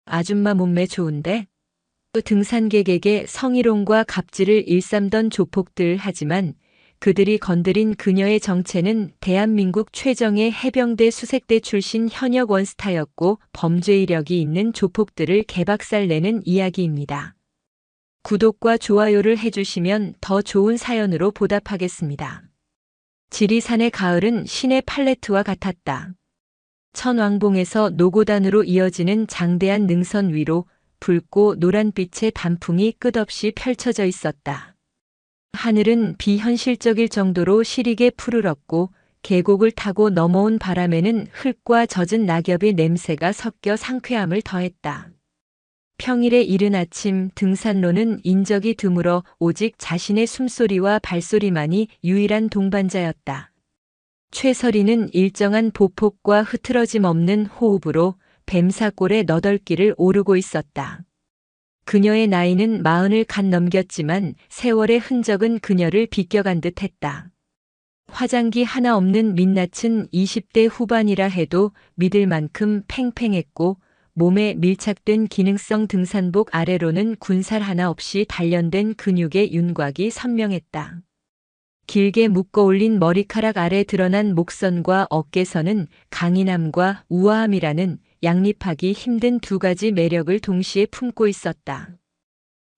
아줌마 몸매 좋은데? 또 등산객에게 성희롱과 갑질을 일삼던 조폭들. 하지만 그들이 건드린 그녀의 정체는 대한민국 최정예 해병대 수색대 출신 현역 원스타였고 범죄 이력이 있는 조폭들을 개박살내는 이야기입니다. 구독과 좋아요를 해주시면 더 좋은 사연으로 보답하겠습니다. 지리산의 가을은 신의 팔레트와 같았다. 천왕봉에서 노고단으로 이어지는 장대한 능선 위로 붉고 노란빛의 단풍이 끝없이 펼쳐져 있었다. 하늘은 비현실적일 정도로 시리게 푸르렀고 계곡을 타고 넘어온 바람에는 흙과 젖은 낙엽의 냄새가 섞여 상쾌함을 더했다. 평일의 이른 아침 등산로는 인적이 드물어 오직 자신의 숨소리와 발소리만이 유일한 동반자였다. 최설이는 일정한 보폭과 흐트러짐 없는 호흡으로 뱀사골의 너덜길을 오르고 있었다. 그녀의 나이는 40을 갓 넘겼지만 세월의 흔적은 그녀를 비껴간 듯 했다. 화장기 하나 없는 민낯은 20대 후반이라 해도 믿을 만큼 팽팽했고 몸에 밀착된 기능성 등산복 아래로는 군살 하나 없이 단련된 근육의 윤곽이 선명했다. 길게 묶어 올린 머리카락 아래 드러난 목선과 어깨선은 강인함과 우아함이라는 양립하기 힘든 두 가지 매력을 동시에 품고 있었다.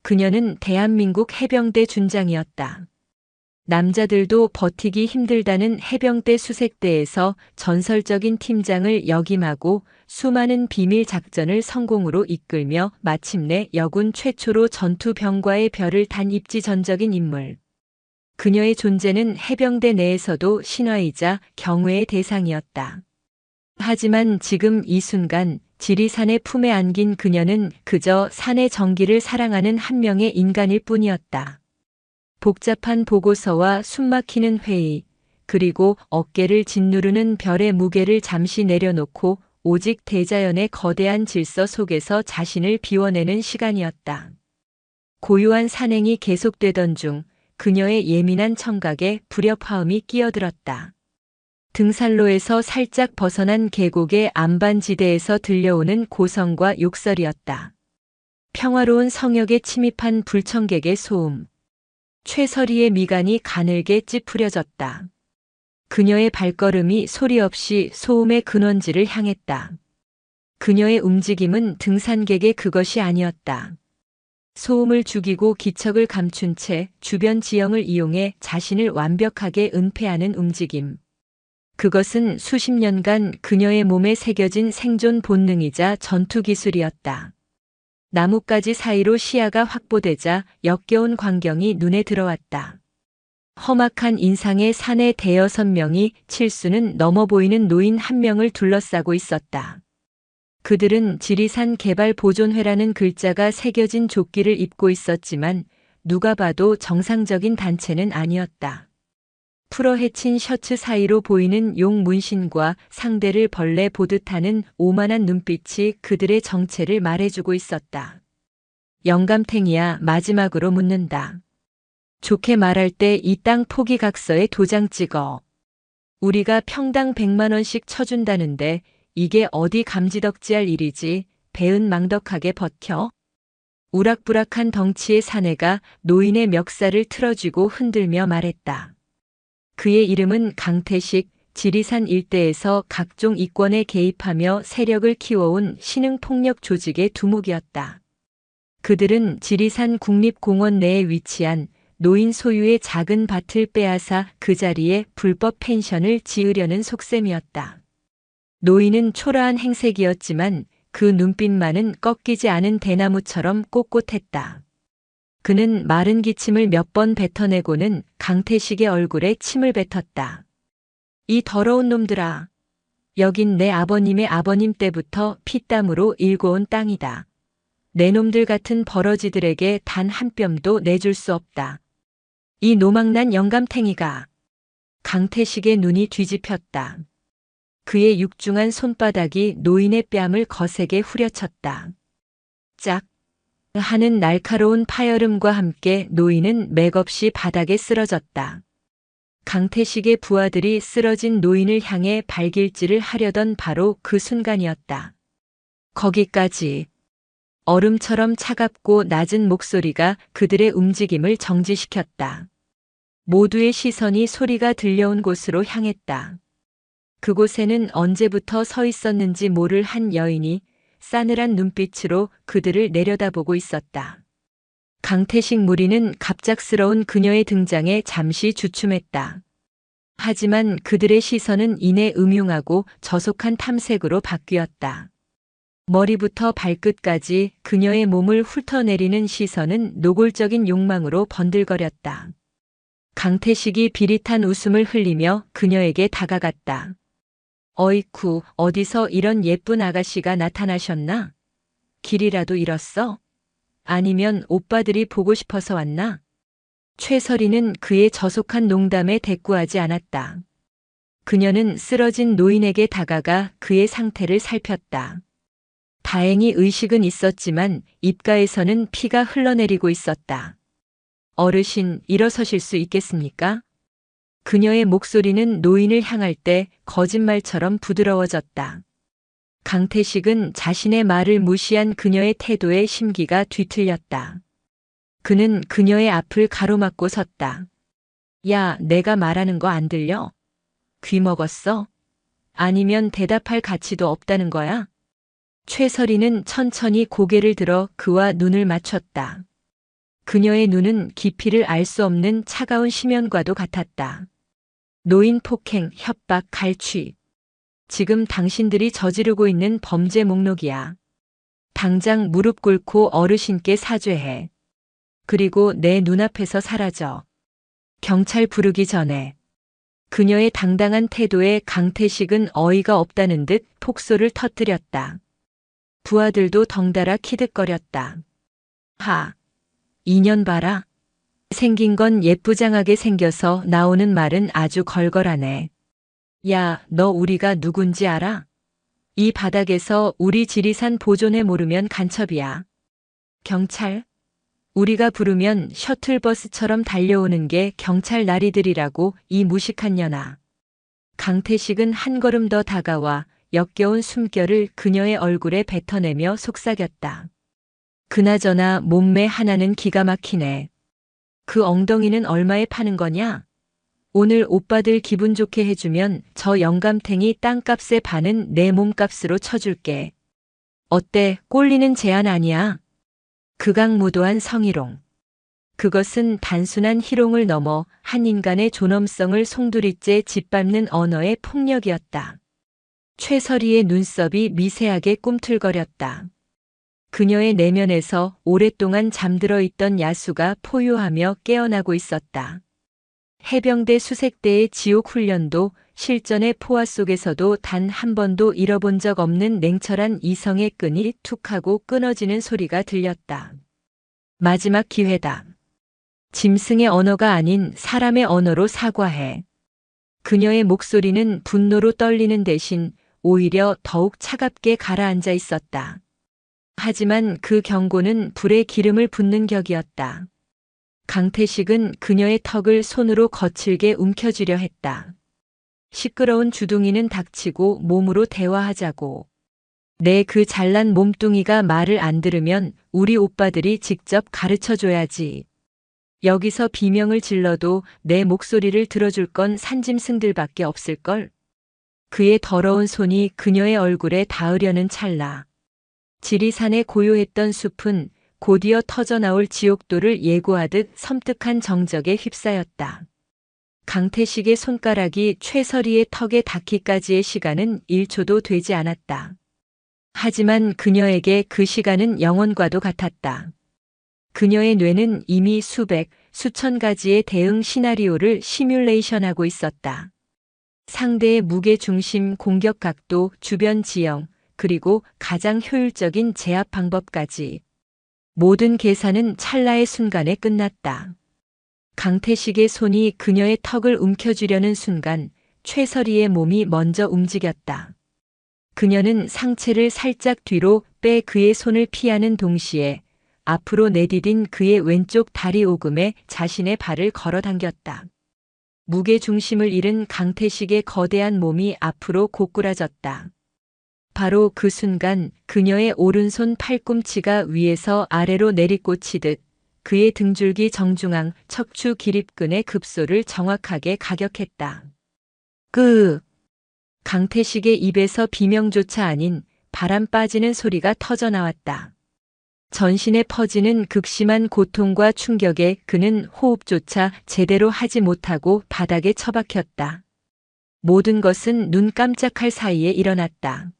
그녀는 대한민국 해병대 준장이었다. 남자들도 버티기 힘들다는 해병대 수색대에서 전설적인 팀장을 역임하고 수많은 비밀 작전을 성공으로 이끌며 마침내 여군 최초로 전투병과의 별을 단 입지전적인 인물. 그녀의 존재는 해병대 내에서도 신화이자 경외의 대상이었다. 하지만 지금 이 순간 지리산의 품에 안긴 그녀는 그저 산의 정기를 사랑하는 한 명의 인간일 뿐이었다. 복잡한 보고서와 숨막히는 회의, 그리고 어깨를 짓누르는 별의 무게를 잠시 내려놓고 오직 대자연의 거대한 질서 속에서 자신을 비워내는 시간이었다. 고요한 산행이 계속되던 중 그녀의 예민한 청각에 불협화음이 끼어들었다. 등산로에서 살짝 벗어난 계곡의 안반지대에서 들려오는 고성과 욕설이었다. 평화로운 성역에 침입한 불청객의 소음. 최설이의 미간이 가늘게 찌푸려졌다. 그녀의 발걸음이 소리 없이 소음의 근원지를 향했다. 그녀의 움직임은 등산객의 그것이 아니었다. 소음을 죽이고 기척을 감춘 채 주변 지형을 이용해 자신을 완벽하게 은폐하는 움직임. 그것은 수십 년간 그녀의 몸에 새겨진 생존 본능이자 전투 기술이었다. 나뭇가지 사이로 시야가 확보되자 역겨운 광경이 눈에 들어왔다. 험악한 인상의 산의 대여섯 명이 칠수는 넘어 보이는 노인 한 명을 둘러싸고 있었다. 그들은 지리산 개발보존회라는 글자가 새겨진 조끼를 입고 있었지만 누가 봐도 정상적인 단체는 아니었다. 풀어헤친 셔츠 사이로 보이는 용 문신과 상대를 벌레 보듯 하는 오만한 눈빛이 그들의 정체를 말해주고 있었다. 영감탱이야, 마지막으로 묻는다. 좋게 말할 때 이 땅 포기각서에 도장 찍어. 우리가 평당 100만 원씩 쳐준다는데 이게 어디 감지덕지할 일이지. 배은망덕하게 버텨? 우락부락한 덩치의 사내가 노인의 멱살을 틀어쥐고 흔들며 말했다. 그의 이름은 강태식, 지리산 일대에서 각종 이권에 개입하며 세력을 키워온 신흥폭력 조직의 두목이었다. 그들은 지리산 국립공원 내에 위치한 노인 소유의 작은 밭을 빼앗아 그 자리에 불법 펜션을 지으려는 속셈이었다. 노인은 초라한 행색이었지만 그 눈빛만은 꺾이지 않은 대나무처럼 꼿꼿했다. 그는 마른 기침을 몇 번 뱉어내고는 강태식의 얼굴에 침을 뱉었다. 이 더러운 놈들아. 여긴 내 아버님의 아버님 때부터 피땀으로 일궈온 땅이다. 내 놈들 같은 버러지들에게 단 한 뼘도 내줄 수 없다. 이 노망난 영감탱이가. 강태식의 눈이 뒤집혔다. 그의 육중한 손바닥이 노인의 뺨을 거세게 후려쳤다. 짝 하는 날카로운 파열음과 함께 노인은 맥없이 바닥에 쓰러졌다. 강태식의 부하들이 쓰러진 노인을 향해 발길질을 하려던 바로 그 순간이었다. 거기까지. 얼음처럼 차갑고 낮은 목소리가 그들의 움직임을 정지시켰다. 모두의 시선이 소리가 들려온 곳으로 향했다. 그곳에는 언제부터 서 있었는지 모를 한 여인이 싸늘한 눈빛으로 그들을 내려다보고 있었다. 강태식 무리는 갑작스러운 그녀의 등장에 잠시 주춤했다. 하지만 그들의 시선은 이내 음흉하고 저속한 탐색으로 바뀌었다. 머리부터 발끝까지 그녀의 몸을 훑어내리는 시선은 노골적인 욕망으로 번들거렸다. 강태식이 비릿한 웃음을 흘리며 그녀에게 다가갔다. 어이쿠, 어디서 이런 예쁜 아가씨가 나타나셨나? 길이라도 잃었어? 아니면 오빠들이 보고 싶어서 왔나? 최설이는 그의 저속한 농담에 대꾸하지 않았다. 그녀는 쓰러진 노인에게 다가가 그의 상태를 살폈다. 다행히 의식은 있었지만 입가에서는 피가 흘러내리고 있었다. 어르신, 일어서실 수 있겠습니까? 그녀의 목소리는 노인을 향할 때 거짓말처럼 부드러워졌다. 강태식은 자신의 말을 무시한 그녀의 태도에 심기가 뒤틀렸다. 그는 그녀의 앞을 가로막고 섰다. 야, 내가 말하는 거 안 들려? 귀 먹었어? 아니면 대답할 가치도 없다는 거야? 최설이는 천천히 고개를 들어 그와 눈을 맞췄다. 그녀의 눈은 깊이를 알 수 없는 차가운 심연과도 같았다. 노인 폭행, 협박, 갈취. 지금 당신들이 저지르고 있는 범죄 목록이야. 당장 무릎 꿇고 어르신께 사죄해. 그리고 내 눈앞에서 사라져. 경찰 부르기 전에. 그녀의 당당한 태도에 강태식은 어이가 없다는 듯 폭소를 터뜨렸다. 부하들도 덩달아 키득거렸다. 하, 인연 봐라. 생긴 건 예쁘장하게 생겨서 나오는 말은 아주 걸걸하네. 야, 너 우리가 누군지 알아? 이 바닥에서 우리 지리산 보존회 모르면 간첩이야. 경찰? 우리가 부르면 셔틀버스처럼 달려오는 게 경찰 나리들이라고, 이 무식한 년아. 강태식은 한 걸음 더 다가와 역겨운 숨결을 그녀의 얼굴에 뱉어내며 속삭였다. 그나저나 몸매 하나는 기가 막히네. 그 엉덩이는 얼마에 파는 거냐? 오늘 오빠들 기분 좋게 해주면 저 영감탱이 땅값의 반은 내 몸값으로 쳐줄게. 어때? 꼴리는 제안 아니야? 극악무도한 성희롱. 그것은 단순한 희롱을 넘어 한 인간의 존엄성을 송두리째 짓밟는 언어의 폭력이었다. 최설이의 눈썹이 미세하게 꿈틀거렸다. 그녀의 내면에서 오랫동안 잠들어 있던 야수가 포효하며 깨어나고 있었다. 해병대 수색대의 지옥 훈련도 실전의 포화 속에서도 단 한 번도 잃어본 적 없는 냉철한 이성의 끈이 툭 하고 끊어지는 소리가 들렸다. 마지막 기회다. 짐승의 언어가 아닌 사람의 언어로 사과해. 그녀의 목소리는 분노로 떨리는 대신 오히려 더욱 차갑게 가라앉아 있었다. 하지만 그 경고는 불에 기름을 붓는 격이었다. 강태식은 그녀의 턱을 손으로 거칠게 움켜쥐려 했다. 시끄러운 주둥이는 닥치고 몸으로 대화하자고. 내 그 잘난 몸뚱이가 말을 안 들으면 우리 오빠들이 직접 가르쳐줘야지. 여기서 비명을 질러도 내 목소리를 들어줄 건 산짐승들밖에 없을걸. 그의 더러운 손이 그녀의 얼굴에 닿으려는 찰나. 지리산에 고요했던 숲은 곧이어 터져나올 지옥도를 예고하듯 섬뜩한 정적에 휩싸였다. 강태식의 손가락이 최설이의 턱에 닿기까지의 시간은 1초도 되지 않았다. 하지만 그녀에게 그 시간은 영원과도 같았다. 그녀의 뇌는 이미 수백, 수천 가지의 대응 시나리오를 시뮬레이션하고 있었다. 상대의 무게 중심 공격 각도, 주변 지형, 그리고 가장 효율적인 제압 방법까지. 모든 계산은 찰나의 순간에 끝났다. 강태식의 손이 그녀의 턱을 움켜쥐려는 순간 최설이의 몸이 먼저 움직였다. 그녀는 상체를 살짝 뒤로 빼 그의 손을 피하는 동시에 앞으로 내디딘 그의 왼쪽 다리 오금에 자신의 발을 걸어 당겼다. 무게 중심을 잃은 강태식의 거대한 몸이 앞으로 고꾸라졌다. 바로 그 순간 그녀의 오른손 팔꿈치가 위에서 아래로 내리꽂히듯 그의 등줄기 정중앙 척추 기립근의 급소를 정확하게 가격했다. 강태식의 입에서 비명조차 아닌 바람 빠지는 소리가 터져 나왔다. 전신에 퍼지는 극심한 고통과 충격에 그는 호흡조차 제대로 하지 못하고 바닥에 처박혔다. 모든 것은 눈 깜짝할 사이에 일어났다.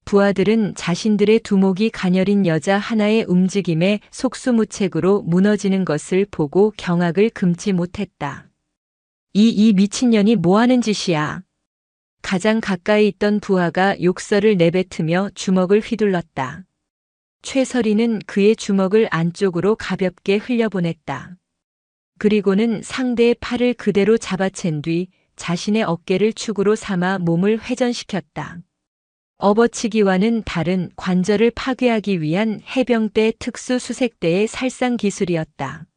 부하들은 자신들의 두목이 가녀린 여자 하나의 움직임에 속수무책으로 무너지는 것을 보고 경악을 금치 못했다. 이 미친년이 뭐하는 짓이야? 가장 가까이 있던 부하가 욕설을 내뱉으며 주먹을 휘둘렀다. 최설이는 그의 주먹을 안쪽으로 가볍게 흘려보냈다. 그리고는 상대의 팔을 그대로 잡아챈 뒤 자신의 어깨를 축으로 삼아 몸을 회전시켰다. 업어치기와는 다른 관절을 파괴하기 위한 해병대 특수수색대의 살상 기술이었다.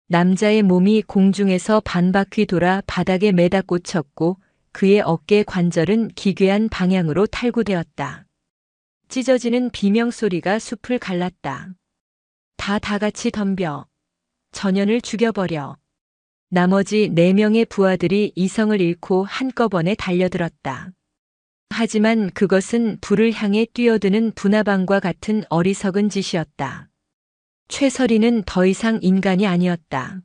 남자의 몸이 공중에서 반바퀴 돌아 바닥에 매다 꽂혔고 그의 어깨 관절은 기괴한 방향으로 탈구되었다. 찢어지는 비명소리가 숲을 갈랐다. 다 같이 덤벼. 전연을 죽여버려. 나머지 4명의 부하들이 이성을 잃고 한꺼번에 달려들었다. 하지만 그것은 불을 향해 뛰어드는 분화방과 같은 어리석은 짓이었다. 최설이는 더 이상 인간이 아니었다.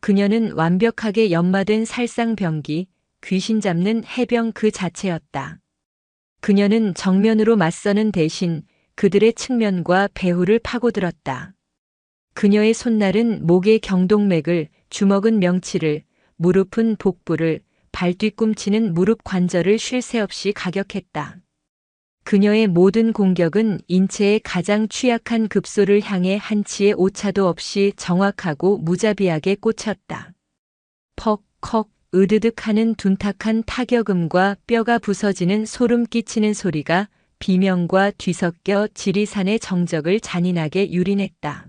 그녀는 완벽하게 연마된 살상병기, 귀신 잡는 해병 그 자체였다. 그녀는 정면으로 맞서는 대신 그들의 측면과 배후를 파고들었다. 그녀의 손날은 목의 경동맥을, 주먹은 명치를, 무릎은 복부를, 발 뒤꿈치는 무릎 관절을 쉴 새 없이 가격했다. 그녀의 모든 공격은 인체의 가장 취약한 급소를 향해 한치의 오차도 없이 정확하고 무자비하게 꽂혔다. 퍽컥 으드득 하는 둔탁한 타격음과 뼈가 부서지는 소름 끼치는 소리가 비명과 뒤섞여 지리산의 정적을 잔인하게 유린했다.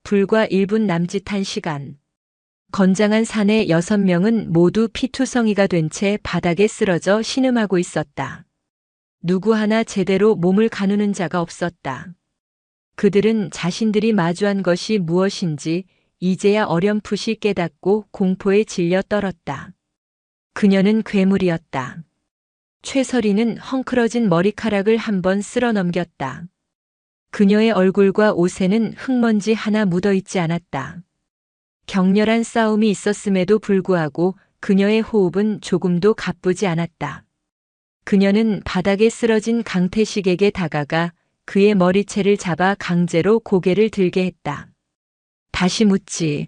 불과 1분 남짓한 시간. 건장한 사내 6명은 모두 피투성이가 된 채 바닥에 쓰러져 신음하고 있었다. 누구 하나 제대로 몸을 가누는 자가 없었다. 그들은 자신들이 마주한 것이 무엇인지 이제야 어렴풋이 깨닫고 공포에 질려 떨었다. 그녀는 괴물이었다. 최설이는 헝클어진 머리카락을 한번 쓸어 넘겼다. 그녀의 얼굴과 옷에는 흙먼지 하나 묻어있지 않았다. 격렬한 싸움이 있었음에도 불구하고 그녀의 호흡은 조금도 가쁘지 않았다. 그녀는 바닥에 쓰러진 강태식에게 다가가 그의 머리채를 잡아 강제로 고개를 들게 했다. 다시 묻지.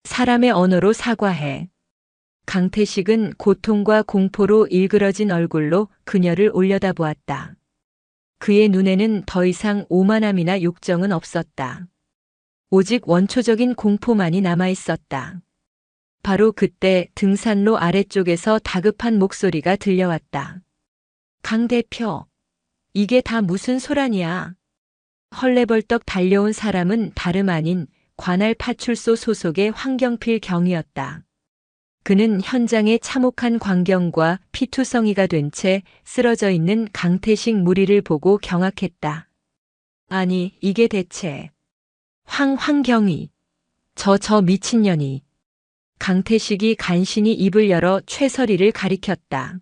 사람의 언어로 사과해. 강태식은 고통과 공포로 일그러진 얼굴로 그녀를 올려다보았다. 그의 눈에는 더 이상 오만함이나 욕정은 없었다. 오직 원초적인 공포만이 남아있었다. 바로 그때 등산로 아래쪽에서 다급한 목소리가 들려왔다. 강 대표, 이게 다 무슨 소란이야? 헐레벌떡 달려온 사람은 다름 아닌 관할 파출소 소속의 황경필 경이었다. 그는 현장의 참혹한 광경과 피투성이가 된 채 쓰러져 있는 강태식 무리를 보고 경악했다. 아니, 이게 대체... 황경이. 저 미친년이. 강태식이 간신히 입을 열어 최설이를 가리켰다.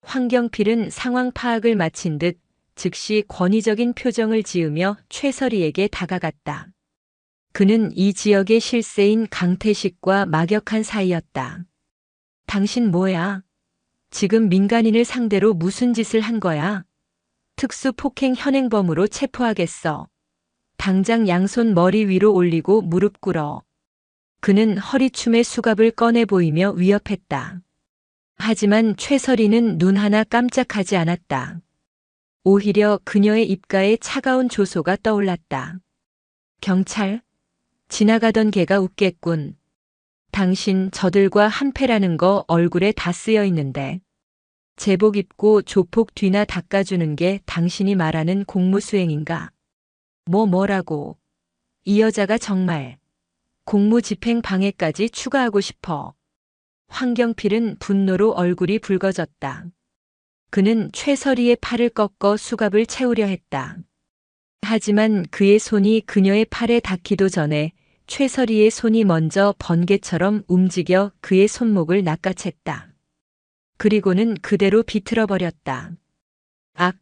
황경필은 상황 파악을 마친 듯 즉시 권위적인 표정을 지으며 최설이에게 다가갔다. 그는 이 지역의 실세인 강태식과 막역한 사이였다. 당신 뭐야? 지금 민간인을 상대로 무슨 짓을 한 거야? 특수폭행 현행범으로 체포하겠어. 당장 양손 머리 위로 올리고 무릎 꿇어. 그는 허리춤의 수갑을 꺼내 보이며 위협했다. 하지만 최설이는 눈 하나 깜짝하지 않았다. 오히려 그녀의 입가에 차가운 조소가 떠올랐다. 경찰? 지나가던 개가 웃겠군. 당신 저들과 한패라는 거 얼굴에 다 쓰여 있는데. 제복 입고 조폭 뒤나 닦아주는 게 당신이 말하는 공무수행인가? 뭐라고. 이 여자가 정말 공무집행 방해까지 추가하고 싶어. 황경필은 분노로 얼굴이 붉어졌다. 그는 최설이의 팔을 꺾어 수갑을 채우려 했다. 하지만 그의 손이 그녀의 팔에 닿기도 전에 최설이의 손이 먼저 번개처럼 움직여 그의 손목을 낚아챘다. 그리고는 그대로 비틀어 버렸다. 악!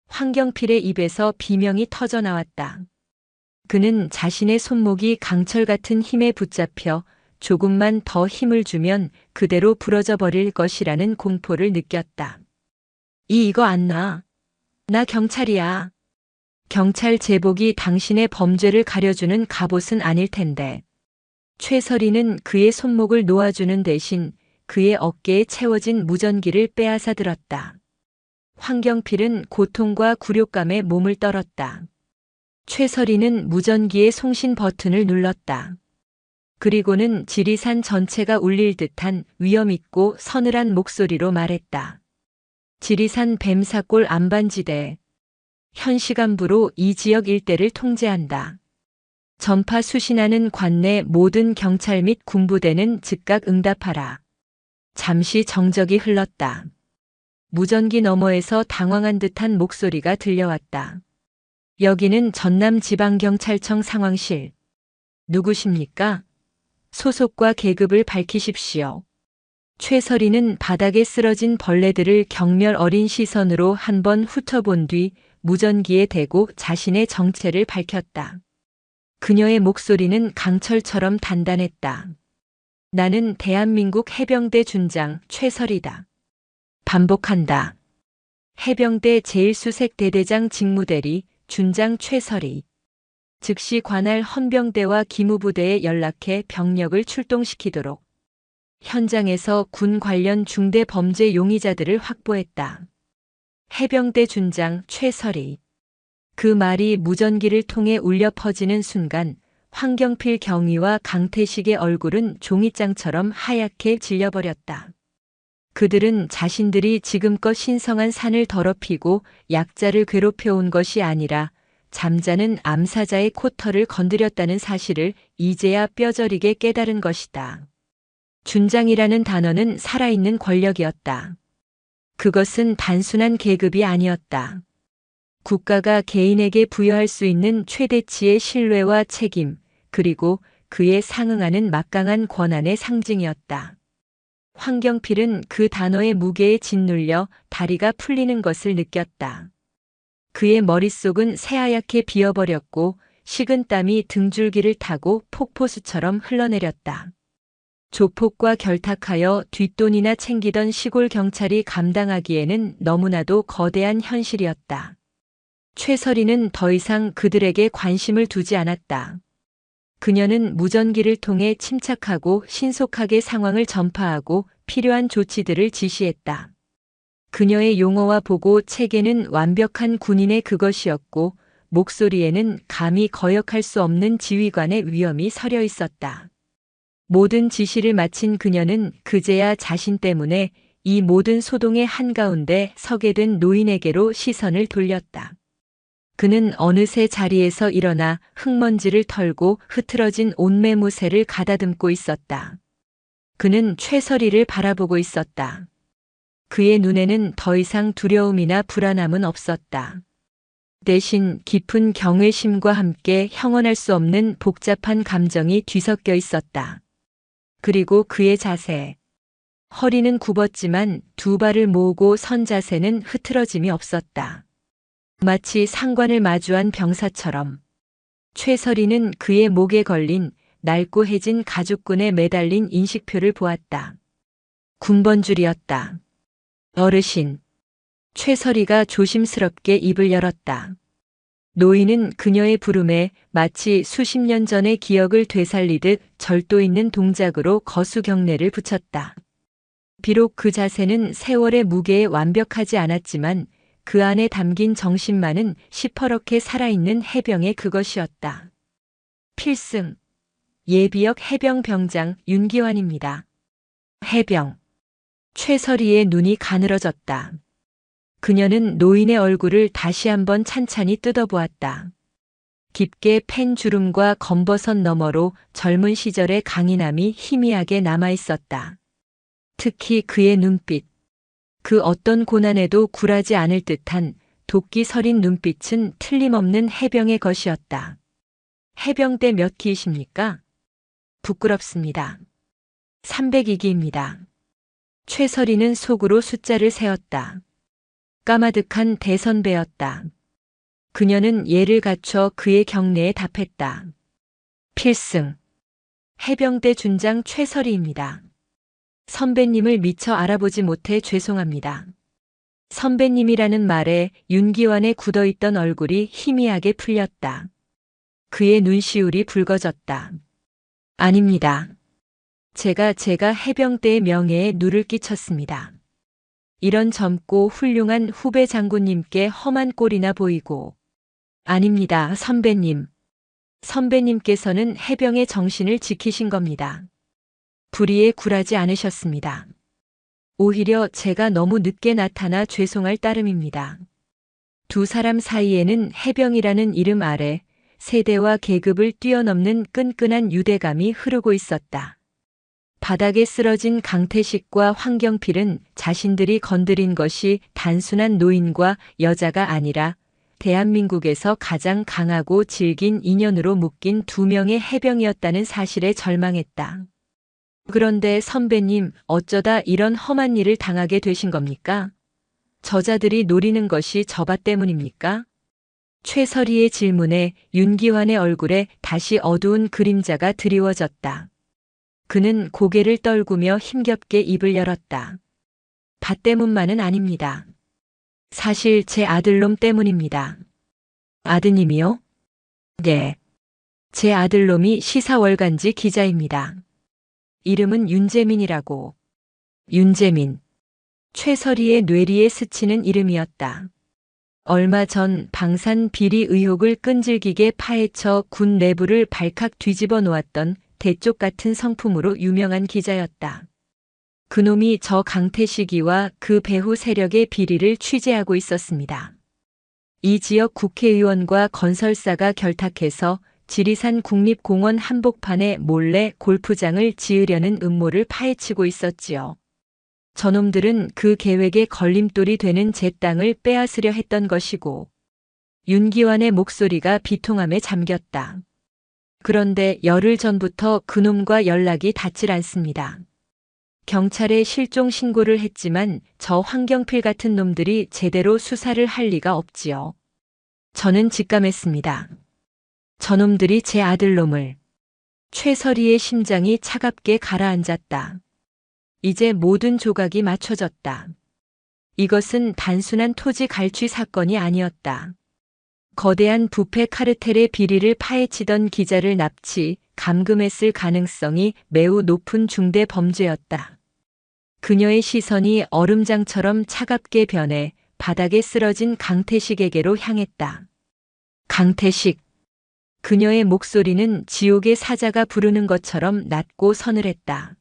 황경필의 입에서 비명이 터져 나왔다. 그는 자신의 손목이 강철 같은 힘에 붙잡혀 조금만 더 힘을 주면 그대로 부러져 버릴 것이라는 공포를 느꼈다. 이거 안 놔. 나 경찰이야. 경찰 제복이 당신의 범죄를 가려주는 갑옷은 아닐 텐데. 최설이는 그의 손목을 놓아주는 대신 그의 어깨에 채워진 무전기를 빼앗아 들었다. 황경필은 고통과 굴욕감에 몸을 떨었다. 최설이는 무전기의 송신 버튼을 눌렀다. 그리고는 지리산 전체가 울릴 듯한 위엄있고 서늘한 목소리로 말했다. 지리산 뱀사골 안반지대. 현 시간부로 이 지역 일대를 통제한다. 전파 수신하는 관내 모든 경찰 및 군부대는 즉각 응답하라. 잠시 정적이 흘렀다. 무전기 너머에서 당황한 듯한 목소리가 들려왔다. 여기는 전남지방경찰청 상황실. 누구십니까? 소속과 계급을 밝히십시오. 최설이는 바닥에 쓰러진 벌레들을 경멸 어린 시선으로 한번 훑어본 뒤 무전기에 대고 자신의 정체를 밝혔다. 그녀의 목소리는 강철처럼 단단했다. 나는 대한민국 해병대 준장 최설이다. 반복한다. 해병대 제1수색대대장 직무대리 준장 최설이. 즉시 관할 헌병대와 기무부대에 연락해 병력을 출동시키도록. 현장에서 군 관련 중대 범죄 용의자들을 확보했다. 해병대 준장 최설이. 그 말이 무전기를 통해 울려 퍼지는 순간 황경필 경위와 강태식의 얼굴은 종이장처럼 하얗게 질려버렸다. 그들은 자신들이 지금껏 신성한 산을 더럽히고 약자를 괴롭혀온 것이 아니라 잠자는 암사자의 코털을 건드렸다는 사실을 이제야 뼈저리게 깨달은 것이다. 준장이라는 단어는 살아있는 권력이었다. 그것은 단순한 계급이 아니었다. 국가가 개인에게 부여할 수 있는 최대치의 신뢰와 책임, 그리고 그에 상응하는 막강한 권한의 상징이었다. 황경필은 그 단어의 무게에 짓눌려 다리가 풀리는 것을 느꼈다. 그의 머릿속은 새하얗게 비어버렸고 식은 땀이 등줄기를 타고 폭포수처럼 흘러내렸다. 조폭과 결탁하여 뒷돈이나 챙기던 시골 경찰이 감당하기에는 너무나도 거대한 현실이었다. 최설이는 더 이상 그들에게 관심을 두지 않았다. 그녀는 무전기를 통해 침착하고 신속하게 상황을 전파하고 필요한 조치들을 지시했다. 그녀의 용어와 보고 체계는 완벽한 군인의 그것이었고 목소리에는 감히 거역할 수 없는 지휘관의 위엄이 서려 있었다. 모든 지시를 마친 그녀는 그제야 자신 때문에 이 모든 소동의 한가운데 서게 된 노인에게로 시선을 돌렸다. 그는 어느새 자리에서 일어나 흙먼지를 털고 흐트러진 옷매무새를 가다듬고 있었다. 그는 최설이를 바라보고 있었다. 그의 눈에는 더 이상 두려움이나 불안함은 없었다. 대신 깊은 경외심과 함께 형언할 수 없는 복잡한 감정이 뒤섞여 있었다. 그리고 그의 자세. 허리는 굽었지만 두 발을 모으고 선 자세는 흐트러짐이 없었다. 마치 상관을 마주한 병사처럼. 최설이는 그의 목에 걸린 낡고해진 가죽끈에 매달린 인식표를 보았다. 군번줄이었다. 어르신. 최설이가 조심스럽게 입을 열었다. 노인은 그녀의 부름에 마치 수십 년 전의 기억을 되살리듯 절도 있는 동작으로 거수경례를 붙였다. 비록 그 자세는 세월의 무게에 완벽하지 않았지만 그 안에 담긴 정신만은 시퍼렇게 살아있는 해병의 그것이었다. 필승. 예비역 해병병장 윤기환입니다. 해병. 최설이의 눈이 가늘어졌다. 그녀는 노인의 얼굴을 다시 한번 찬찬히 뜯어보았다. 깊게 팬 주름과 검버섯 너머로 젊은 시절의 강인함이 희미하게 남아있었다. 특히 그의 눈빛. 그 어떤 고난에도 굴하지 않을 듯한 도끼 서린 눈빛은 틀림없는 해병의 것이었다. 해병대 몇 기이십니까? 부끄럽습니다. 302기입니다. 최설이는 속으로 숫자를 세었다. 까마득한 대선배였다. 그녀는 예를 갖춰 그의 경례에 답했다. 필승. 해병대 준장 최설이입니다. 선배님을 미처 알아보지 못해 죄송합니다. 선배님이라는 말에 윤기환의 굳어있던 얼굴이 희미하게 풀렸다. 그의 눈시울이 붉어졌다. 아닙니다. 제가 해병대의 명예에 누를 끼쳤습니다. 이런 젊고 훌륭한 후배 장군님께 험한 꼴이나 보이고. 아닙니다, 선배님. 선배님께서는 해병의 정신을 지키신 겁니다. 불의에 굴하지 않으셨습니다. 오히려 제가 너무 늦게 나타나 죄송할 따름입니다. 두 사람 사이에는 해병이라는 이름 아래 세대와 계급을 뛰어넘는 끈끈한 유대감이 흐르고 있었다. 바닥에 쓰러진 강태식과 황경필은 자신들이 건드린 것이 단순한 노인과 여자가 아니라 대한민국에서 가장 강하고 질긴 인연으로 묶인 두 명의 해병이었다는 사실에 절망했다. 그런데 선배님, 어쩌다 이런 험한 일을 당하게 되신 겁니까? 저자들이 노리는 것이 저바 때문입니까? 최설이의 질문에 윤기환의 얼굴에 다시 어두운 그림자가 드리워졌다. 그는 고개를 떨구며 힘겹게 입을 열었다. 밭 때문만은 아닙니다. 사실 제 아들놈 때문입니다. 아드님이요? 네. 제 아들놈이 시사월간지 기자입니다. 이름은 윤재민이라고. 윤재민. 최설이의 뇌리에 스치는 이름이었다. 얼마 전 방산 비리 의혹을 끈질기게 파헤쳐 군 내부를 발칵 뒤집어 놓았던 대쪽 같은 성품으로 유명한 기자였다. 그놈이 저 강태식이와 그 배후 세력의 비리를 취재하고 있었습니다. 이 지역 국회의원과 건설사가 결탁해서 지리산 국립공원 한복판에 몰래 골프장을 지으려는 음모를 파헤치고 있었지요. 저놈들은 그 계획에 걸림돌이 되는 제 땅을 빼앗으려 했던 것이고, 윤기환의 목소리가 비통함에 잠겼다. 그런데 열흘 전부터 그놈과 연락이 닿질 않습니다. 경찰에 실종 신고를 했지만 저 황경필 같은 놈들이 제대로 수사를 할 리가 없지요. 저는 직감했습니다. 저놈들이 제 아들놈을. 최설이의 심장이 차갑게 가라앉았다. 이제 모든 조각이 맞춰졌다. 이것은 단순한 토지 갈취 사건이 아니었다. 거대한 부패 카르텔의 비리를 파헤치던 기자를 납치, 감금했을 가능성이 매우 높은 중대 범죄였다. 그녀의 시선이 얼음장처럼 차갑게 변해 바닥에 쓰러진 강태식에게로 향했다. 강태식. 그녀의 목소리는 지옥의 사자가 부르는 것처럼 낮고 서늘했다.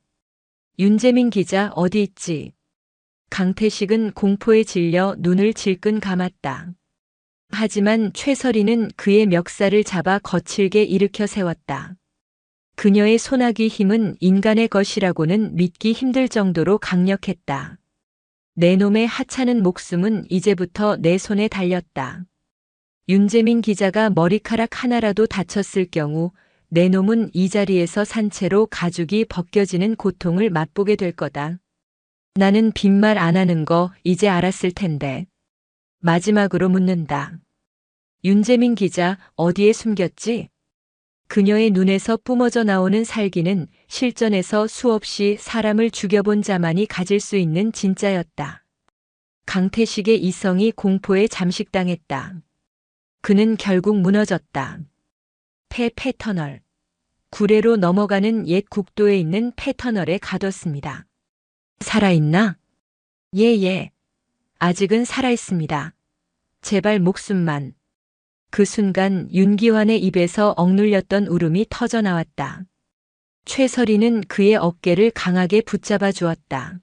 윤재민 기자 어디 있지? 강태식은 공포에 질려 눈을 질끈 감았다. 하지만 최설이는 그의 멱살을 잡아 거칠게 일으켜 세웠다. 그녀의 소나기 힘은 인간의 것이라고는 믿기 힘들 정도로 강력했다. 내 놈의 하찮은 목숨은 이제부터 내 손에 달렸다. 윤재민 기자가 머리카락 하나라도 다쳤을 경우 내 놈은 이 자리에서 산채로 가죽이 벗겨지는 고통을 맛보게 될 거다. 나는 빈말 안 하는 거 이제 알았을 텐데. 마지막으로 묻는다. 윤재민 기자 어디에 숨겼지? 그녀의 눈에서 뿜어져 나오는 살기는 실전에서 수없이 사람을 죽여본 자만이 가질 수 있는 진짜였다. 강태식의 이성이 공포에 잠식당했다. 그는 결국 무너졌다. 폐터널. 구례로 넘어가는 옛 국도에 있는 폐터널에 가뒀습니다. 살아있나? 예. 아직은 살아있습니다. 제발 목숨만. 그 순간 윤기환의 입에서 억눌렸던 울음이 터져나왔다. 최설이는 그의 어깨를 강하게 붙잡아 주었다.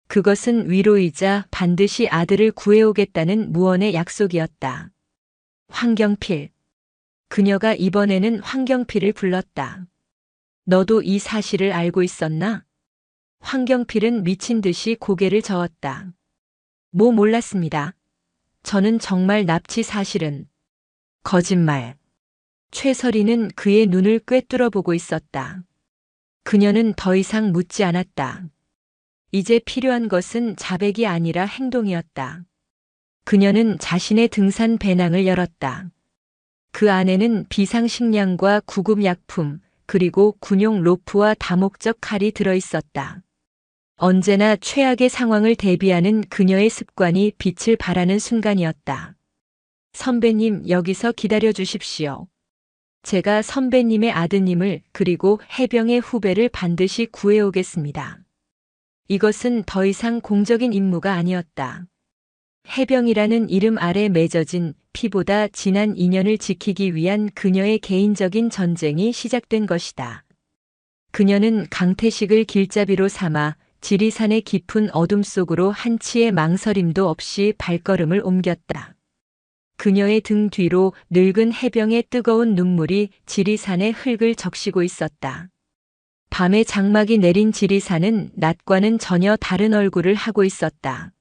그것은 위로이자 반드시 아들을 구해오겠다는 무언의 약속이었다. 황경필. 그녀가 이번에는 황경필을 불렀다. 너도 이 사실을 알고 있었나? 황경필은 미친 듯이 고개를 저었다. 몰랐습니다. 저는 정말 납치 사실은. 거짓말. 최설이는 그의 눈을 꿰뚫어 보고 있었다. 그녀는 더 이상 묻지 않았다. 이제 필요한 것은 자백이 아니라 행동이었다. 그녀는 자신의 등산 배낭을 열었다. 그 안에는 비상식량과 구급약품, 그리고 군용 로프와 다목적 칼이 들어 있었다. 언제나 최악의 상황을 대비하는 그녀의 습관이 빛을 발하는 순간이었다. 선배님, 여기서 기다려 주십시오. 제가 선배님의 아드님을 그리고 해병의 후배를 반드시 구해오겠습니다. 이것은 더 이상 공적인 임무가 아니었다. 해병이라는 이름 아래 맺어진 피보다 진한 인연을 지키기 위한 그녀의 개인적인 전쟁이 시작된 것이다. 그녀는 강태식을 길잡이로 삼아 지리산의 깊은 어둠 속으로 한치의 망설임도 없이 발걸음을 옮겼다. 그녀의 등 뒤로 늙은 해병의 뜨거운 눈물이 지리산의 흙을 적시고 있었다. 밤에 장막이 내린 지리산은 낮과는 전혀 다른 얼굴을 하고 있었다.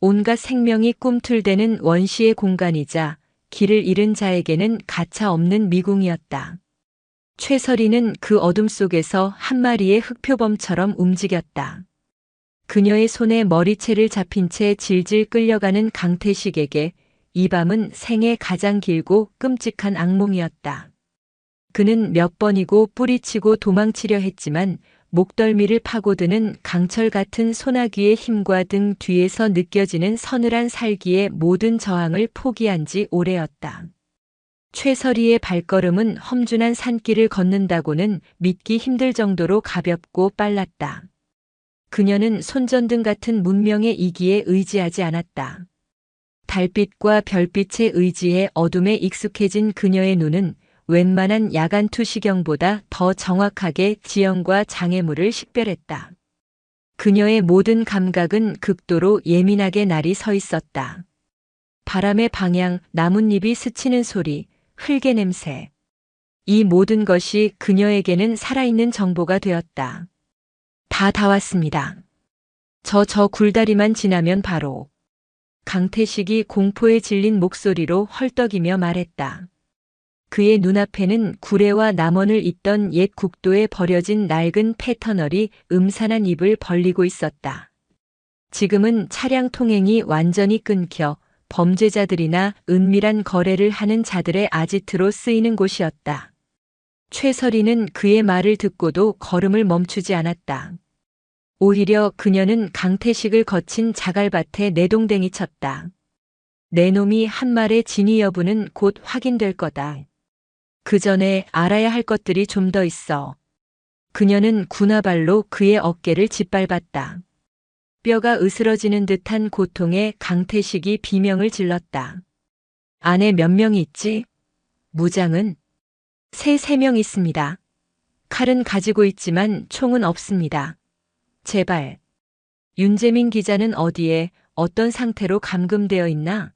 온갖 생명이 꿈틀대는 원시의 공간이자 길을 잃은 자에게는 가차 없는 미궁이었다. 최설이는 그 어둠 속에서 한 마리의 흑표범처럼 움직였다. 그녀의 손에 머리채를 잡힌 채 질질 끌려가는 강태식에게 이 밤은 생애 가장 길고 끔찍한 악몽이었다. 그는 몇 번이고 뿌리치고 도망치려 했지만 목덜미를 파고드는 강철 같은 소나기의 힘과 등 뒤에서 느껴지는 서늘한 살기의 모든 저항을 포기한 지 오래였다. 최설이의 발걸음은 험준한 산길을 걷는다고는 믿기 힘들 정도로 가볍고 빨랐다. 그녀는 손전등 같은 문명의 이기에 의지하지 않았다. 달빛과 별빛에 의지해 어둠에 익숙해진 그녀의 눈은 웬만한 야간 투시경보다 더 정확하게 지형과 장애물을 식별했다. 그녀의 모든 감각은 극도로 예민하게 날이 서 있었다. 바람의 방향, 나뭇잎이 스치는 소리, 흙의 냄새. 이 모든 것이 그녀에게는 살아있는 정보가 되었다. 다 왔습니다. 저 굴다리만 지나면 바로. 강태식이 공포에 질린 목소리로 헐떡이며 말했다. 그의 눈앞에는 구레와 남원을 잇던 옛 국도에 버려진 낡은 패터널이 음산한 입을 벌리고 있었다. 지금은 차량 통행이 완전히 끊겨 범죄자들이나 은밀한 거래를 하는 자들의 아지트로 쓰이는 곳이었다. 최설이는 그의 말을 듣고도 걸음을 멈추지 않았다. 오히려 그녀는 강태식을 거친 자갈밭에 내동댕이 쳤다. 내 놈이 한 말의 진위 여부는 곧 확인될 거다. 그 전에 알아야 할 것들이 좀 더 있어. 그녀는 군화발로 그의 어깨를 짓밟았다. 뼈가 으스러지는 듯한 고통에 강태식이 비명을 질렀다. 안에 몇 명이 있지? 무장은? 세 명 있습니다. 칼은 가지고 있지만 총은 없습니다. 제발. 윤재민 기자는 어디에 어떤 상태로 감금되어 있나?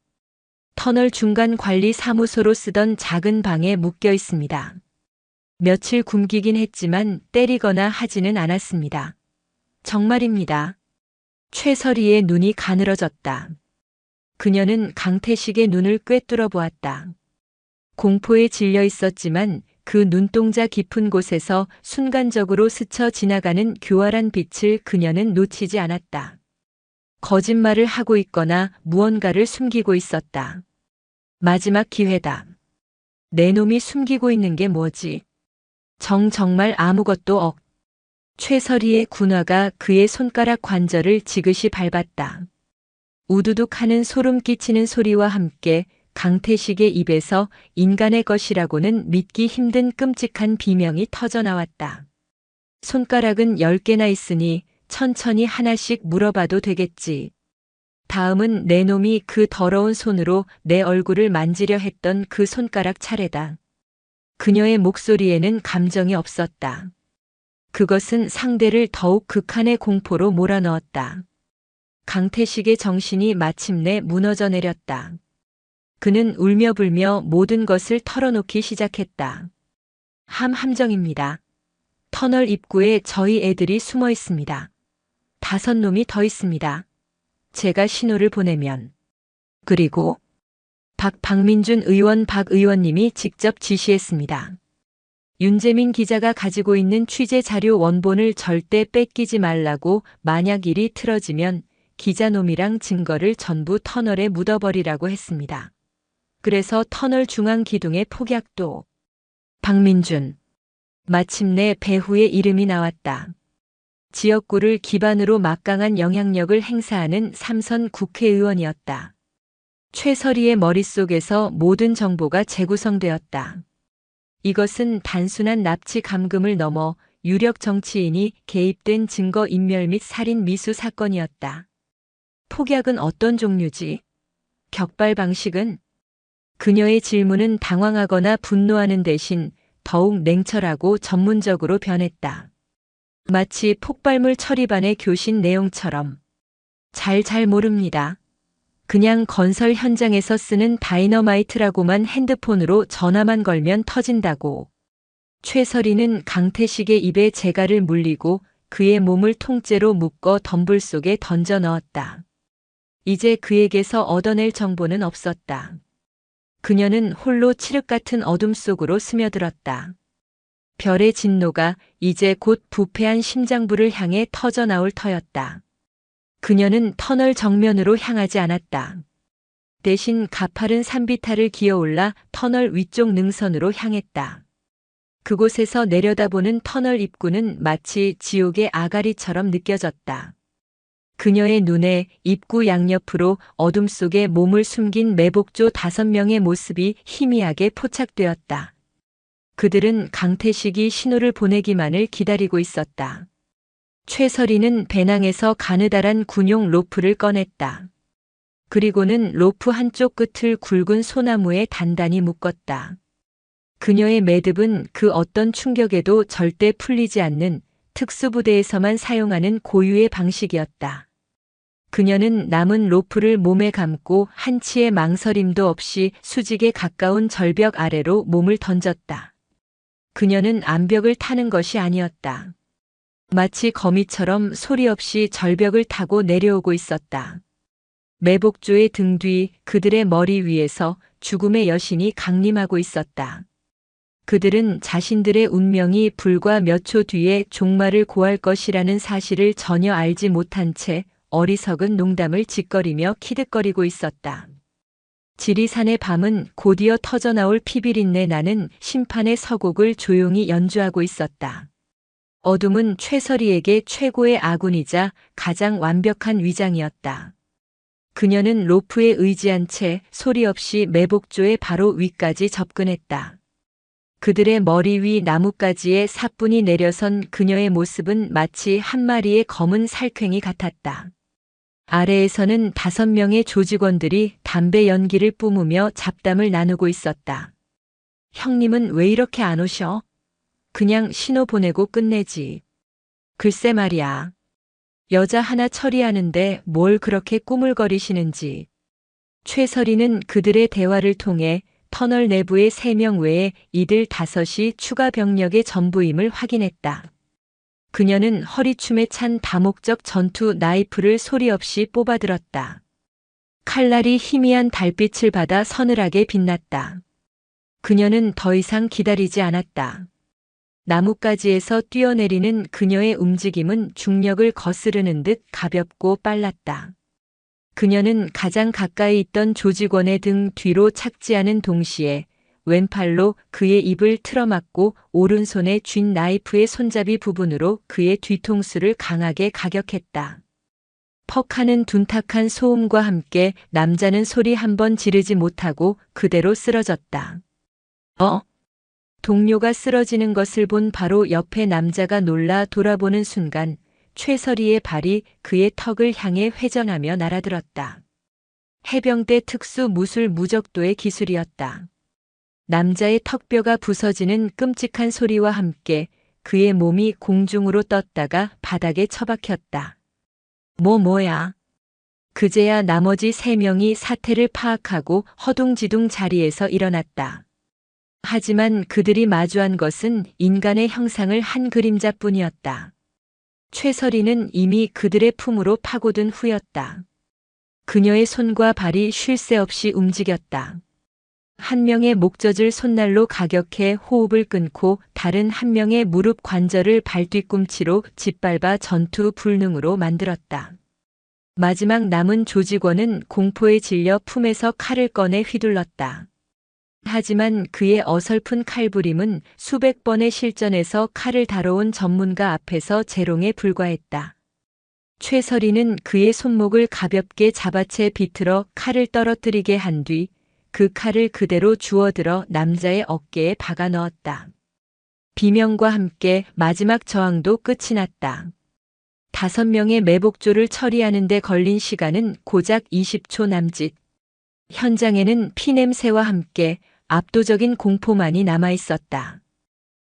터널 중간 관리 사무소로 쓰던 작은 방에 묶여 있습니다. 며칠 굶기긴 했지만 때리거나 하지는 않았습니다. 정말입니다. 최설이의 눈이 가늘어졌다. 그녀는 강태식의 눈을 꿰뚫어 보았다. 공포에 질려 있었지만 그 눈동자 깊은 곳에서 순간적으로 스쳐 지나가는 교활한 빛을 그녀는 놓치지 않았다. 거짓말을 하고 있거나 무언가를 숨기고 있었다. 마지막 기회다. 내 놈이 숨기고 있는 게 뭐지? 정말 아무것도 최설이의 군화가 그의 손가락 관절을 지그시 밟았다. 우두둑 하는 소름 끼치는 소리와 함께 강태식의 입에서 인간의 것이라고는 믿기 힘든 끔찍한 비명이 터져나왔다. 손가락은 10개나 있으니 천천히 하나씩 물어봐도 되겠지. 다음은 내 놈이 그 더러운 손으로 내 얼굴을 만지려 했던 그 손가락 차례다. 그녀의 목소리에는 감정이 없었다. 그것은 상대를 더욱 극한의 공포로 몰아넣었다. 강태식의 정신이 마침내 무너져 내렸다. 그는 울며 불며 모든 것을 털어놓기 시작했다. 함정입니다. 터널 입구에 저희 애들이 숨어 있습니다. 5놈이 더 있습니다. 제가 신호를 보내면. 그리고 박민준 의원 박 의원님이 직접 지시했습니다. 윤재민 기자가 가지고 있는 취재 자료 원본을 절대 뺏기지 말라고 만약 일이 틀어지면 기자놈이랑 증거를 전부 터널에 묻어버리라고 했습니다. 그래서 터널 중앙 기둥에 폭약도. 박민준. 마침내 배후의 이름이 나왔다. 지역구를 기반으로 막강한 영향력을 행사하는 삼선 국회의원이었다. 최설희의 머릿속에서 모든 정보가 재구성되었다. 이것은 단순한 납치 감금을 넘어 유력 정치인이 개입된 증거 인멸 및 살인 미수 사건이었다. 폭약은 어떤 종류지? 격발 방식은? 그녀의 질문은 당황하거나 분노하는 대신 더욱 냉철하고 전문적으로 변했다. 마치 폭발물 처리반의 교신 내용처럼. 잘 모릅니다. 그냥 건설 현장에서 쓰는 다이너마이트라고만 핸드폰으로 전화만 걸면 터진다고. 최설희는 강태식의 입에 재갈을 물리고 그의 몸을 통째로 묶어 덤불 속에 던져 넣었다. 이제 그에게서 얻어낼 정보는 없었다. 그녀는 홀로 칠흑 같은 어둠 속으로 스며들었다. 별의 진노가 이제 곧 부패한 심장부를 향해 터져 나올 터였다. 그녀는 터널 정면으로 향하지 않았다. 대신 가파른 산비탈을 기어올라 터널 위쪽 능선으로 향했다. 그곳에서 내려다보는 터널 입구는 마치 지옥의 아가리처럼 느껴졌다. 그녀의 눈에 입구 양옆으로 어둠 속에 몸을 숨긴 매복조 5명의 모습이 희미하게 포착되었다. 그들은 강태식이 신호를 보내기만을 기다리고 있었다. 최설희는 배낭에서 가느다란 군용 로프를 꺼냈다. 그리고는 로프 한쪽 끝을 굵은 소나무에 단단히 묶었다. 그녀의 매듭은 그 어떤 충격에도 절대 풀리지 않는 특수부대에서만 사용하는 고유의 방식이었다. 그녀는 남은 로프를 몸에 감고 한치의 망설임도 없이 수직에 가까운 절벽 아래로 몸을 던졌다. 그녀는 암벽을 타는 것이 아니었다. 마치 거미처럼 소리 없이 절벽을 타고 내려오고 있었다. 매복조의 등 뒤 그들의 머리 위에서 죽음의 여신이 강림하고 있었다. 그들은 자신들의 운명이 불과 몇 초 뒤에 종말을 고할 것이라는 사실을 전혀 알지 못한 채 어리석은 농담을 짓거리며 키득거리고 있었다. 지리산의 밤은 곧이어 터져나올 피비린내 나는 심판의 서곡을 조용히 연주하고 있었다. 어둠은 최설희에게 최고의 아군이자 가장 완벽한 위장이었다. 그녀는 로프에 의지한 채 소리 없이 매복조의 바로 위까지 접근했다. 그들의 머리 위 나뭇가지에 사뿐히 내려선 그녀의 모습은 마치 한 마리의 검은 살쾡이 같았다. 아래에서는 5명의 조직원들이 담배 연기를 뿜으며 잡담을 나누고 있었다. 형님은 왜 이렇게 안 오셔? 그냥 신호 보내고 끝내지. 글쎄 말이야. 여자 하나 처리하는데 뭘 그렇게 꾸물거리시는지. 최설희는 그들의 대화를 통해 터널 내부의 3명 외에 이들 5이 추가 병력의 전부임을 확인했다. 그녀는 허리춤에 찬 다목적 전투 나이프를 소리 없이 뽑아들었다. 칼날이 희미한 달빛을 받아 서늘하게 빛났다. 그녀는 더 이상 기다리지 않았다. 나뭇가지에서 뛰어내리는 그녀의 움직임은 중력을 거스르는 듯 가볍고 빨랐다. 그녀는 가장 가까이 있던 조직원의 등 뒤로 착지하는 동시에 왼팔로 그의 입을 틀어막고 오른손에 쥔 나이프의 손잡이 부분으로 그의 뒤통수를 강하게 가격했다. 퍽 하는 둔탁한 소음과 함께 남자는 소리 한 번 지르지 못하고 그대로 쓰러졌다. 동료가 쓰러지는 것을 본 바로 옆에 남자가 놀라 돌아보는 순간 최설희의 발이 그의 턱을 향해 회전하며 날아들었다. 해병대 특수 무술 무적도의 기술이었다. 남자의 턱뼈가 부서지는 끔찍한 소리와 함께 그의 몸이 공중으로 떴다가 바닥에 처박혔다. 뭐야? 그제야 나머지 3명이 사태를 파악하고 허둥지둥 자리에서 일어났다. 하지만 그들이 마주한 것은 인간의 형상을 한 그림자뿐이었다. 최설희는 이미 그들의 품으로 파고든 후였다. 그녀의 손과 발이 쉴 새 없이 움직였다. 한 명의 목젖을 손날로 가격해 호흡을 끊고 다른 한 명의 무릎 관절을 발뒤꿈치로 짓밟아 전투 불능으로 만들었다. 마지막 남은 조직원은 공포에 질려 품에서 칼을 꺼내 휘둘렀다. 하지만 그의 어설픈 칼부림은 수백 번의 실전에서 칼을 다뤄온 전문가 앞에서 재롱에 불과했다. 최설이는 그의 손목을 가볍게 잡아채 비틀어 칼을 떨어뜨리게 한 뒤 그 칼을 그대로 주워들어 남자의 어깨에 박아 넣었다. 비명과 함께 마지막 저항도 끝이 났다. 5명의 매복조를 처리하는 데 걸린 시간은 고작 20초 남짓. 현장에는 피냄새와 함께 압도적인 공포만이 남아 있었다.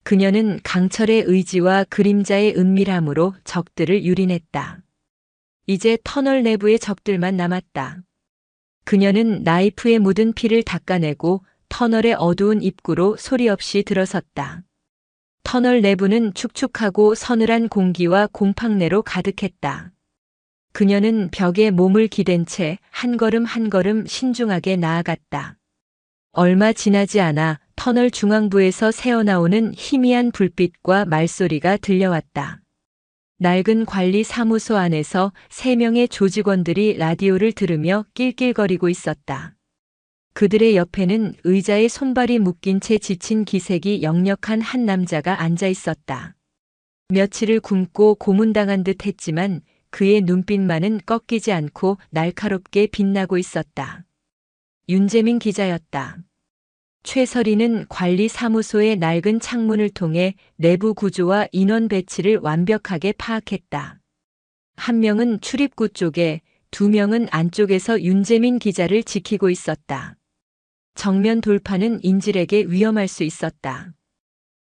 그녀는 강철의 의지와 그림자의 은밀함으로 적들을 유린했다. 이제 터널 내부의 적들만 남았다. 그녀는 나이프에 묻은 피를 닦아내고 터널의 어두운 입구로 소리 없이 들어섰다. 터널 내부는 축축하고 서늘한 공기와 곰팡내로 가득했다. 그녀는 벽에 몸을 기댄 채 한 걸음 한 걸음 신중하게 나아갔다. 얼마 지나지 않아 터널 중앙부에서 새어나오는 희미한 불빛과 말소리가 들려왔다. 낡은 관리 사무소 안에서 3명의 조직원들이 라디오를 들으며 낄낄거리고 있었다. 그들의 옆에는 의자에 손발이 묶인 채 지친 기색이 역력한 한 남자가 앉아 있었다. 며칠을 굶고 고문당한 듯 했지만 그의 눈빛만은 꺾이지 않고 날카롭게 빛나고 있었다. 윤재민 기자였다. 최설이는 관리 사무소의 낡은 창문을 통해 내부 구조와 인원 배치를 완벽하게 파악했다. 한 명은 출입구 쪽에, 2명은 안쪽에서 윤재민 기자를 지키고 있었다. 정면 돌파는 인질에게 위험할 수 있었다.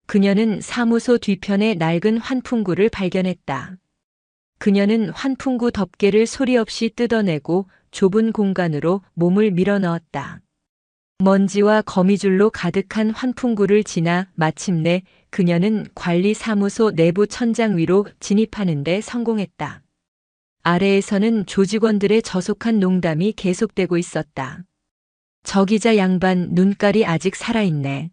그녀는 사무소 뒤편의 낡은 환풍구를 발견했다. 그녀는 환풍구 덮개를 소리 없이 뜯어내고 좁은 공간으로 몸을 밀어넣었다. 먼지와 거미줄로 가득한 환풍구를 지나 마침내 그녀는 관리 사무소 내부 천장 위로 진입하는 데 성공했다. 아래에서는 조직원들의 저속한 농담이 계속되고 있었다. 저 기자 양반 눈깔이 아직 살아있네.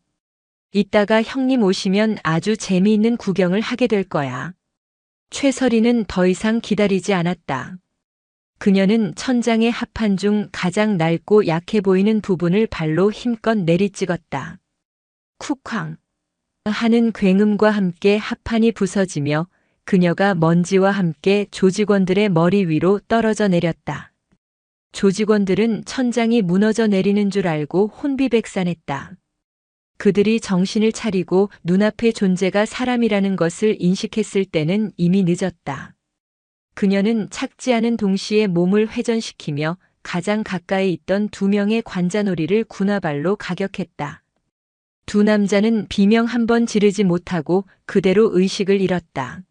이따가 형님 오시면 아주 재미있는 구경을 하게 될 거야. 최설이는 더 이상 기다리지 않았다. 그녀는 천장의 합판 중 가장 낡고 약해 보이는 부분을 발로 힘껏 내리찍었다. 쿡쾅 하는 굉음과 함께 합판이 부서지며 그녀가 먼지와 함께 조직원들의 머리 위로 떨어져 내렸다. 조직원들은 천장이 무너져 내리는 줄 알고 혼비백산했다. 그들이 정신을 차리고 눈앞의 존재가 사람이라는 것을 인식했을 때는 이미 늦었다. 그녀는 착지 않은 동시에 몸을 회전시키며 가장 가까이 있던 2명의 관자놀이를 군화발로 가격했다. 2 남자는 비명 한 번 지르지 못하고 그대로 의식을 잃었다.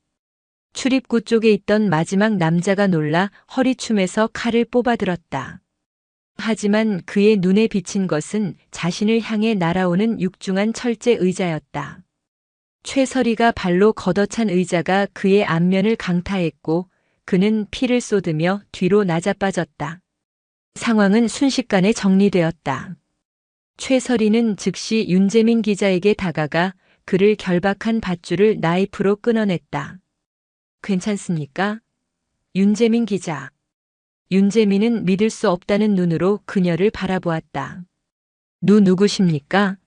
출입구 쪽에 있던 마지막 남자가 놀라 허리춤에서 칼을 뽑아들었다. 하지만 그의 눈에 비친 것은 자신을 향해 날아오는 육중한 철제 의자였다. 최설이가 발로 걷어찬 의자가 그의 안면을 강타했고 그는 피를 쏟으며 뒤로 낮아빠졌다. 상황은 순식간에 정리되었다. 최설이는 즉시 윤재민 기자에게 다가가 그를 결박한 밧줄을 나이프로 끊어냈다. 괜찮습니까? 윤재민 기자. 윤재민은 믿을 수 없다는 눈으로 그녀를 바라보았다. 누구십니까?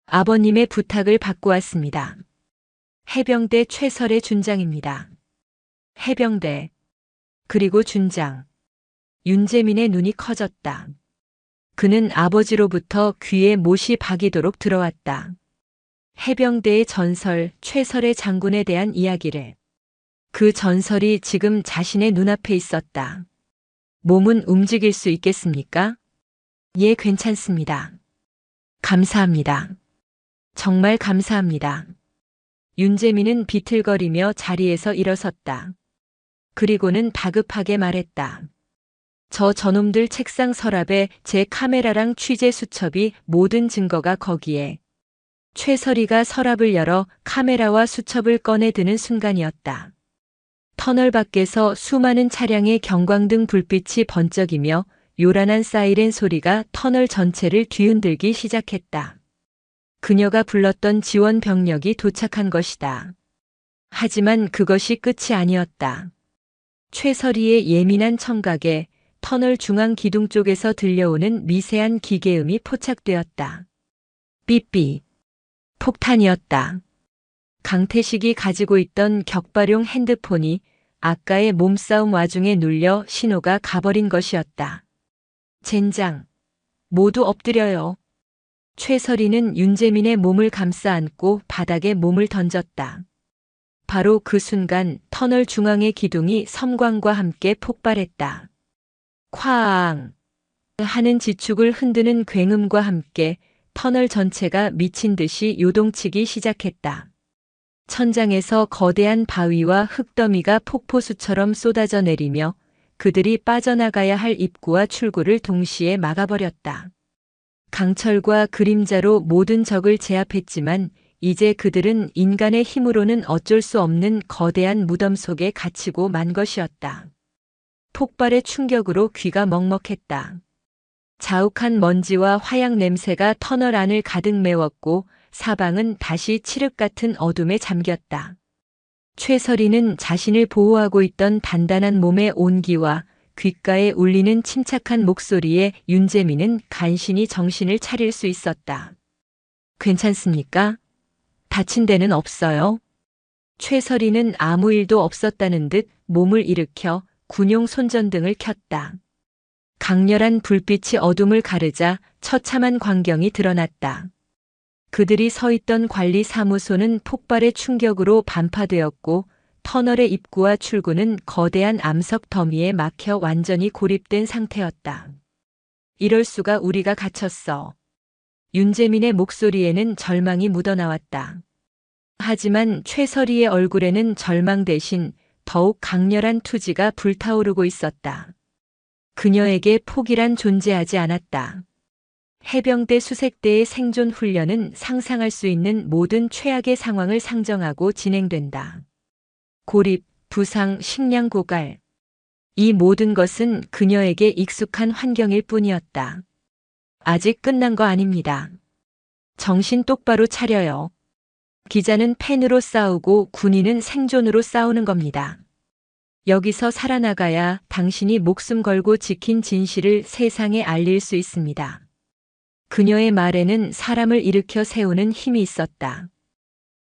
아버님의 부탁을 받고 왔습니다. 해병대 최설의 준장입니다. 해병대. 그리고 준장. 윤재민의 눈이 커졌다. 그는 아버지로부터 귀에 못이 박이도록 들어왔다. 해병대의 전설, 최설의 장군에 대한 이야기를. 그 전설이 지금 자신의 눈앞에 있었다. 몸은 움직일 수 있겠습니까? 예, 괜찮습니다. 감사합니다. 정말 감사합니다. 윤재민은 비틀거리며 자리에서 일어섰다. 그리고는 다급하게 말했다. 저놈들 책상 서랍에 제 카메라랑 취재 수첩이 모든 증거가 거기에. 최설이가 서랍을 열어 카메라와 수첩을 꺼내 드는 순간이었다. 터널 밖에서 수많은 차량의 경광등 불빛이 번쩍이며 요란한 사이렌 소리가 터널 전체를 뒤흔들기 시작했다. 그녀가 불렀던 지원 병력이 도착한 것이다. 하지만 그것이 끝이 아니었다. 최설희의 예민한 청각에 터널 중앙 기둥 쪽에서 들려오는 미세한 기계음이 포착되었다. 삐삐. 폭탄이었다. 강태식이 가지고 있던 격발용 핸드폰이 아까의 몸싸움 와중에 눌려 신호가 가버린 것이었다. 젠장. 모두 엎드려요. 최설희는 윤재민의 몸을 감싸 안고 바닥에 몸을 던졌다. 바로 그 순간 터널 중앙의 기둥이 섬광과 함께 폭발했다. 쾅! 하는 지축을 흔드는 굉음과 함께 터널 전체가 미친 듯이 요동치기 시작했다. 천장에서 거대한 바위와 흙더미가 폭포수처럼 쏟아져 내리며 그들이 빠져나가야 할 입구와 출구를 동시에 막아버렸다. 강철과 그림자로 모든 적을 제압했지만 이제 그들은 인간의 힘으로는 어쩔 수 없는 거대한 무덤 속에 갇히고 만 것이었다. 폭발의 충격으로 귀가 먹먹했다. 자욱한 먼지와 화약 냄새가 터널 안을 가득 메웠고 사방은 다시 칠흑 같은 어둠에 잠겼다. 최설희는 자신을 보호하고 있던 단단한 몸의 온기와 귓가에 울리는 침착한 목소리에 윤재민은 간신히 정신을 차릴 수 있었다. 괜찮습니까? 다친 데는 없어요? 최설희는 아무 일도 없었다는 듯 몸을 일으켜 군용 손전등을 켰다. 강렬한 불빛이 어둠을 가르자 처참한 광경이 드러났다. 그들이 서 있던 관리사무소는 폭발의 충격으로 반파되었고 터널의 입구와 출구는 거대한 암석 더미에 막혀 완전히 고립된 상태였다. 이럴 수가 우리가 갇혔어. 윤재민의 목소리에는 절망이 묻어나왔다. 하지만 최설희의 얼굴에는 절망 대신 더욱 강렬한 투지가 불타오르고 있었다. 그녀에게 포기란 존재하지 않았다. 해병대 수색대의 생존 훈련은 상상할 수 있는 모든 최악의 상황을 상정하고 진행된다. 고립, 부상, 식량 고갈. 이 모든 것은 그녀에게 익숙한 환경일 뿐이었다. 아직 끝난 거 아닙니다. 정신 똑바로 차려요. 기자는 펜으로 싸우고 군인은 생존으로 싸우는 겁니다. 여기서 살아나가야 당신이 목숨 걸고 지킨 진실을 세상에 알릴 수 있습니다. 그녀의 말에는 사람을 일으켜 세우는 힘이 있었다.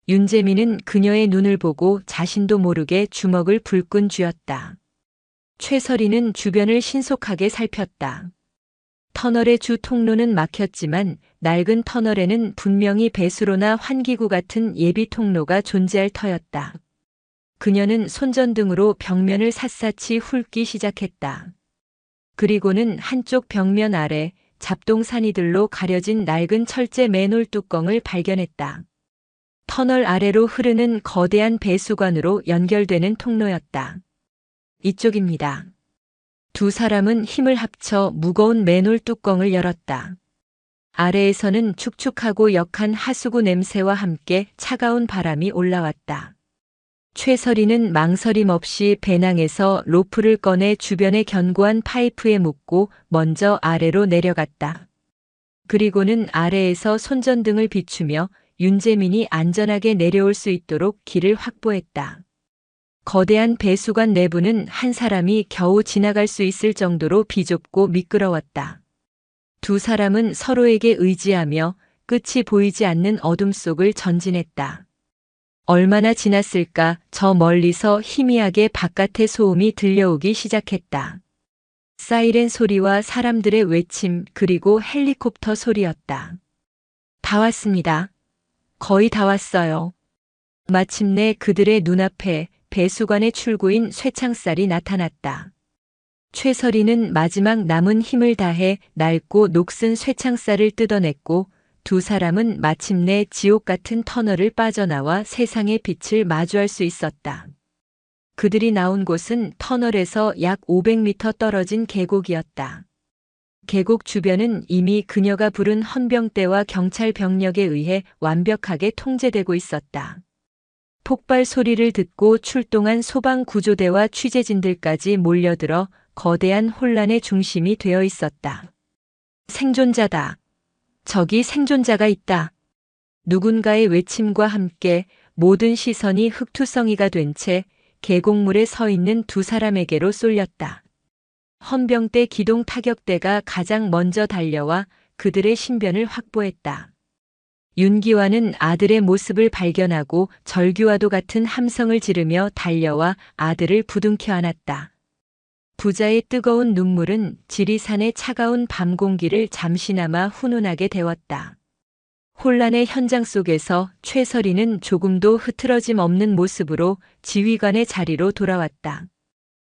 윤재민은 그녀의 눈을 보고 자신도 모르게 주먹을 불끈 쥐었다. 최설희는 주변을 신속하게 살폈다. 터널의 주 통로는 막혔지만 낡은 터널에는 분명히 배수로나 환기구 같은 예비 통로가 존재할 터였다. 그녀는 손전등으로 벽면을 샅샅이 훑기 시작했다. 그리고는 한쪽 벽면 아래 잡동사니들로 가려진 낡은 철제 맨홀 뚜껑을 발견했다. 터널 아래로 흐르는 거대한 배수관으로 연결되는 통로였다. 이쪽입니다. 두 사람은 힘을 합쳐 무거운 맨홀 뚜껑을 열었다. 아래에서는 축축하고 역한 하수구 냄새와 함께 차가운 바람이 올라왔다. 최설희는 망설임 없이 배낭에서 로프를 꺼내 주변의 견고한 파이프에 묶고 먼저 아래로 내려갔다. 그리고는 아래에서 손전등을 비추며 윤재민이 안전하게 내려올 수 있도록 길을 확보했다. 거대한 배수관 내부는 한 사람이 겨우 지나갈 수 있을 정도로 비좁고 미끄러웠다. 두 사람은 서로에게 의지하며 끝이 보이지 않는 어둠 속을 전진했다. 얼마나 지났을까 저 멀리서 희미하게 바깥의 소음이 들려오기 시작했다. 사이렌 소리와 사람들의 외침 그리고 헬리콥터 소리였다. 다 왔습니다. 거의 다 왔어요. 마침내 그들의 눈앞에 배수관의 출구인 쇠창살이 나타났다. 최설희는 마지막 남은 힘을 다해 낡고 녹슨 쇠창살을 뜯어냈고 두 사람은 마침내 지옥 같은 터널을 빠져나와 세상의 빛을 마주할 수 있었다. 그들이 나온 곳은 터널에서 약 500m 떨어진 계곡이었다. 계곡 주변은 이미 그녀가 부른 헌병대와 경찰 병력에 의해 완벽하게 통제되고 있었다. 폭발 소리를 듣고 출동한 소방구조대와 취재진들까지 몰려들어 거대한 혼란의 중심이 되어 있었다. 생존자다. 저기 생존자가 있다. 누군가의 외침과 함께 모든 시선이 흑투성이가 된 채 계곡물에 서 있는 두 사람에게로 쏠렸다. 헌병대 기동 타격대가 가장 먼저 달려와 그들의 신변을 확보했다. 윤기환은 아들의 모습을 발견하고 절규와도 같은 함성을 지르며 달려와 아들을 부둥켜 안았다. 부자의 뜨거운 눈물은 지리산의 차가운 밤 공기를 잠시나마 훈훈하게 데웠다. 혼란의 현장 속에서 최설이는 조금도 흐트러짐 없는 모습으로 지휘관의 자리로 돌아왔다.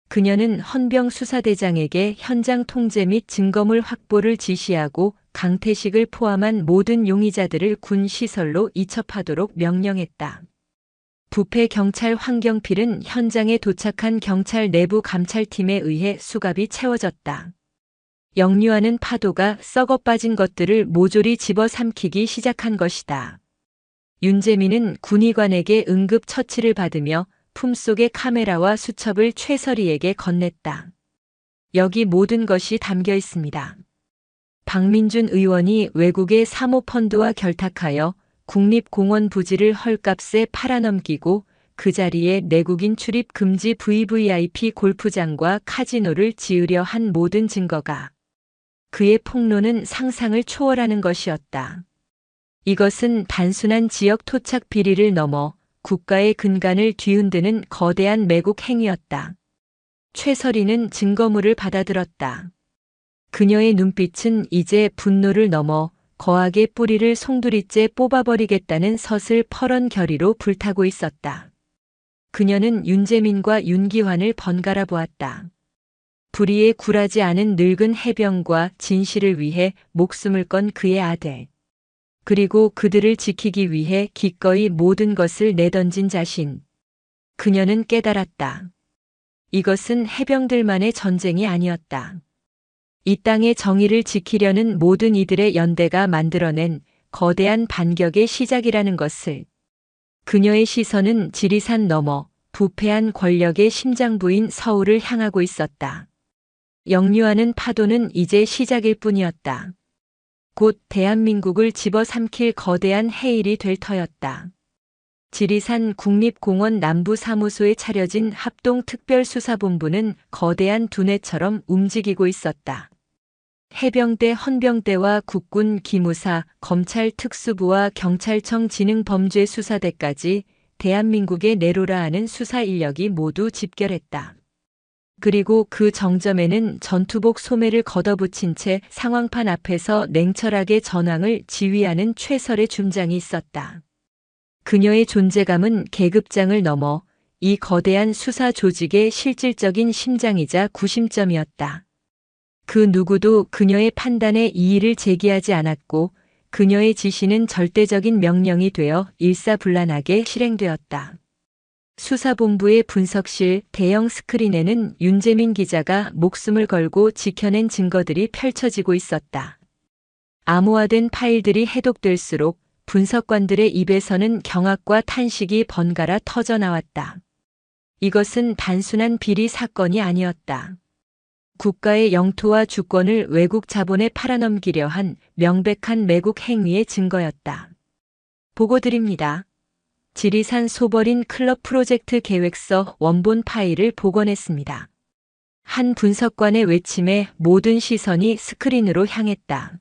그녀는 헌병 수사대장에게 현장 통제 및 증거물 확보를 지시하고 강태식을 포함한 모든 용의자들을 군 시설로 이첩하도록 명령했다. 부패 경찰 황경필은 현장에 도착한 경찰 내부 감찰팀에 의해 수갑이 채워졌다. 역류하는 파도가 썩어 빠진 것들을 모조리 집어삼키기 시작한 것이다. 윤재민은 군의관에게 응급 처치를 받으며 품속의 카메라와 수첩을 최설희에게 건넸다. 여기 모든 것이 담겨 있습니다. 박민준 의원이 외국의 사모펀드와 결탁하여 국립공원 부지를 헐값에 팔아넘기고 그 자리에 내국인 출입 금지 VVIP 골프장과 카지노를 지으려 한 모든 증거가 그의 폭로는 상상을 초월하는 것이었다. 이것은 단순한 지역 토착 비리를 넘어 국가의 근간을 뒤흔드는 거대한 매국 행위였다. 최설희는 증거물을 받아들었다. 그녀의 눈빛은 이제 분노를 넘어 거악의 뿌리를 송두리째 뽑아버리겠다는 서슬퍼런 결의로 불타고 있었다. 그녀는 윤재민과 윤기환을 번갈아 보았다. 불의에 굴하지 않은 늙은 해병과 진실을 위해 목숨을 건 그의 아들. 그리고 그들을 지키기 위해 기꺼이 모든 것을 내던진 자신. 그녀는 깨달았다. 이것은 해병들만의 전쟁이 아니었다. 이 땅의 정의를 지키려는 모든 이들의 연대가 만들어낸 거대한 반격의 시작이라는 것을. 그녀의 시선은 지리산 너머 부패한 권력의 심장부인 서울을 향하고 있었다. 역류하는 파도는 이제 시작일 뿐이었다. 곧 대한민국을 집어삼킬 거대한 해일이 될 터였다. 지리산 국립공원 남부사무소에 차려진 합동특별수사본부는 거대한 두뇌처럼 움직이고 있었다. 해병대 헌병대와 국군 기무사, 검찰 특수부와 경찰청 지능범죄수사대까지 대한민국의 내로라 하는 수사 인력이 모두 집결했다. 그리고 그 정점에는 전투복 소매를 걷어붙인 채 상황판 앞에서 냉철하게 전황을 지휘하는 최설의 중장이 있었다. 그녀의 존재감은 계급장을 넘어 이 거대한 수사 조직의 실질적인 심장이자 구심점이었다. 그 누구도 그녀의 판단에 이의를 제기하지 않았고 그녀의 지시는 절대적인 명령이 되어 일사불란하게 실행되었다. 수사본부의 분석실 대형 스크린에는 윤재민 기자가 목숨을 걸고 지켜낸 증거들이 펼쳐지고 있었다. 암호화된 파일들이 해독될수록 분석관들의 입에서는 경악과 탄식이 번갈아 터져나왔다. 이것은 단순한 비리 사건이 아니었다. 국가의 영토와 주권을 외국 자본에 팔아넘기려 한 명백한 매국 행위의 증거였다. 보고 드립니다. 지리산 소버린 클럽 프로젝트 계획서 원본 파일을 복원했습니다. 한 분석관의 외침에 모든 시선이 스크린으로 향했다.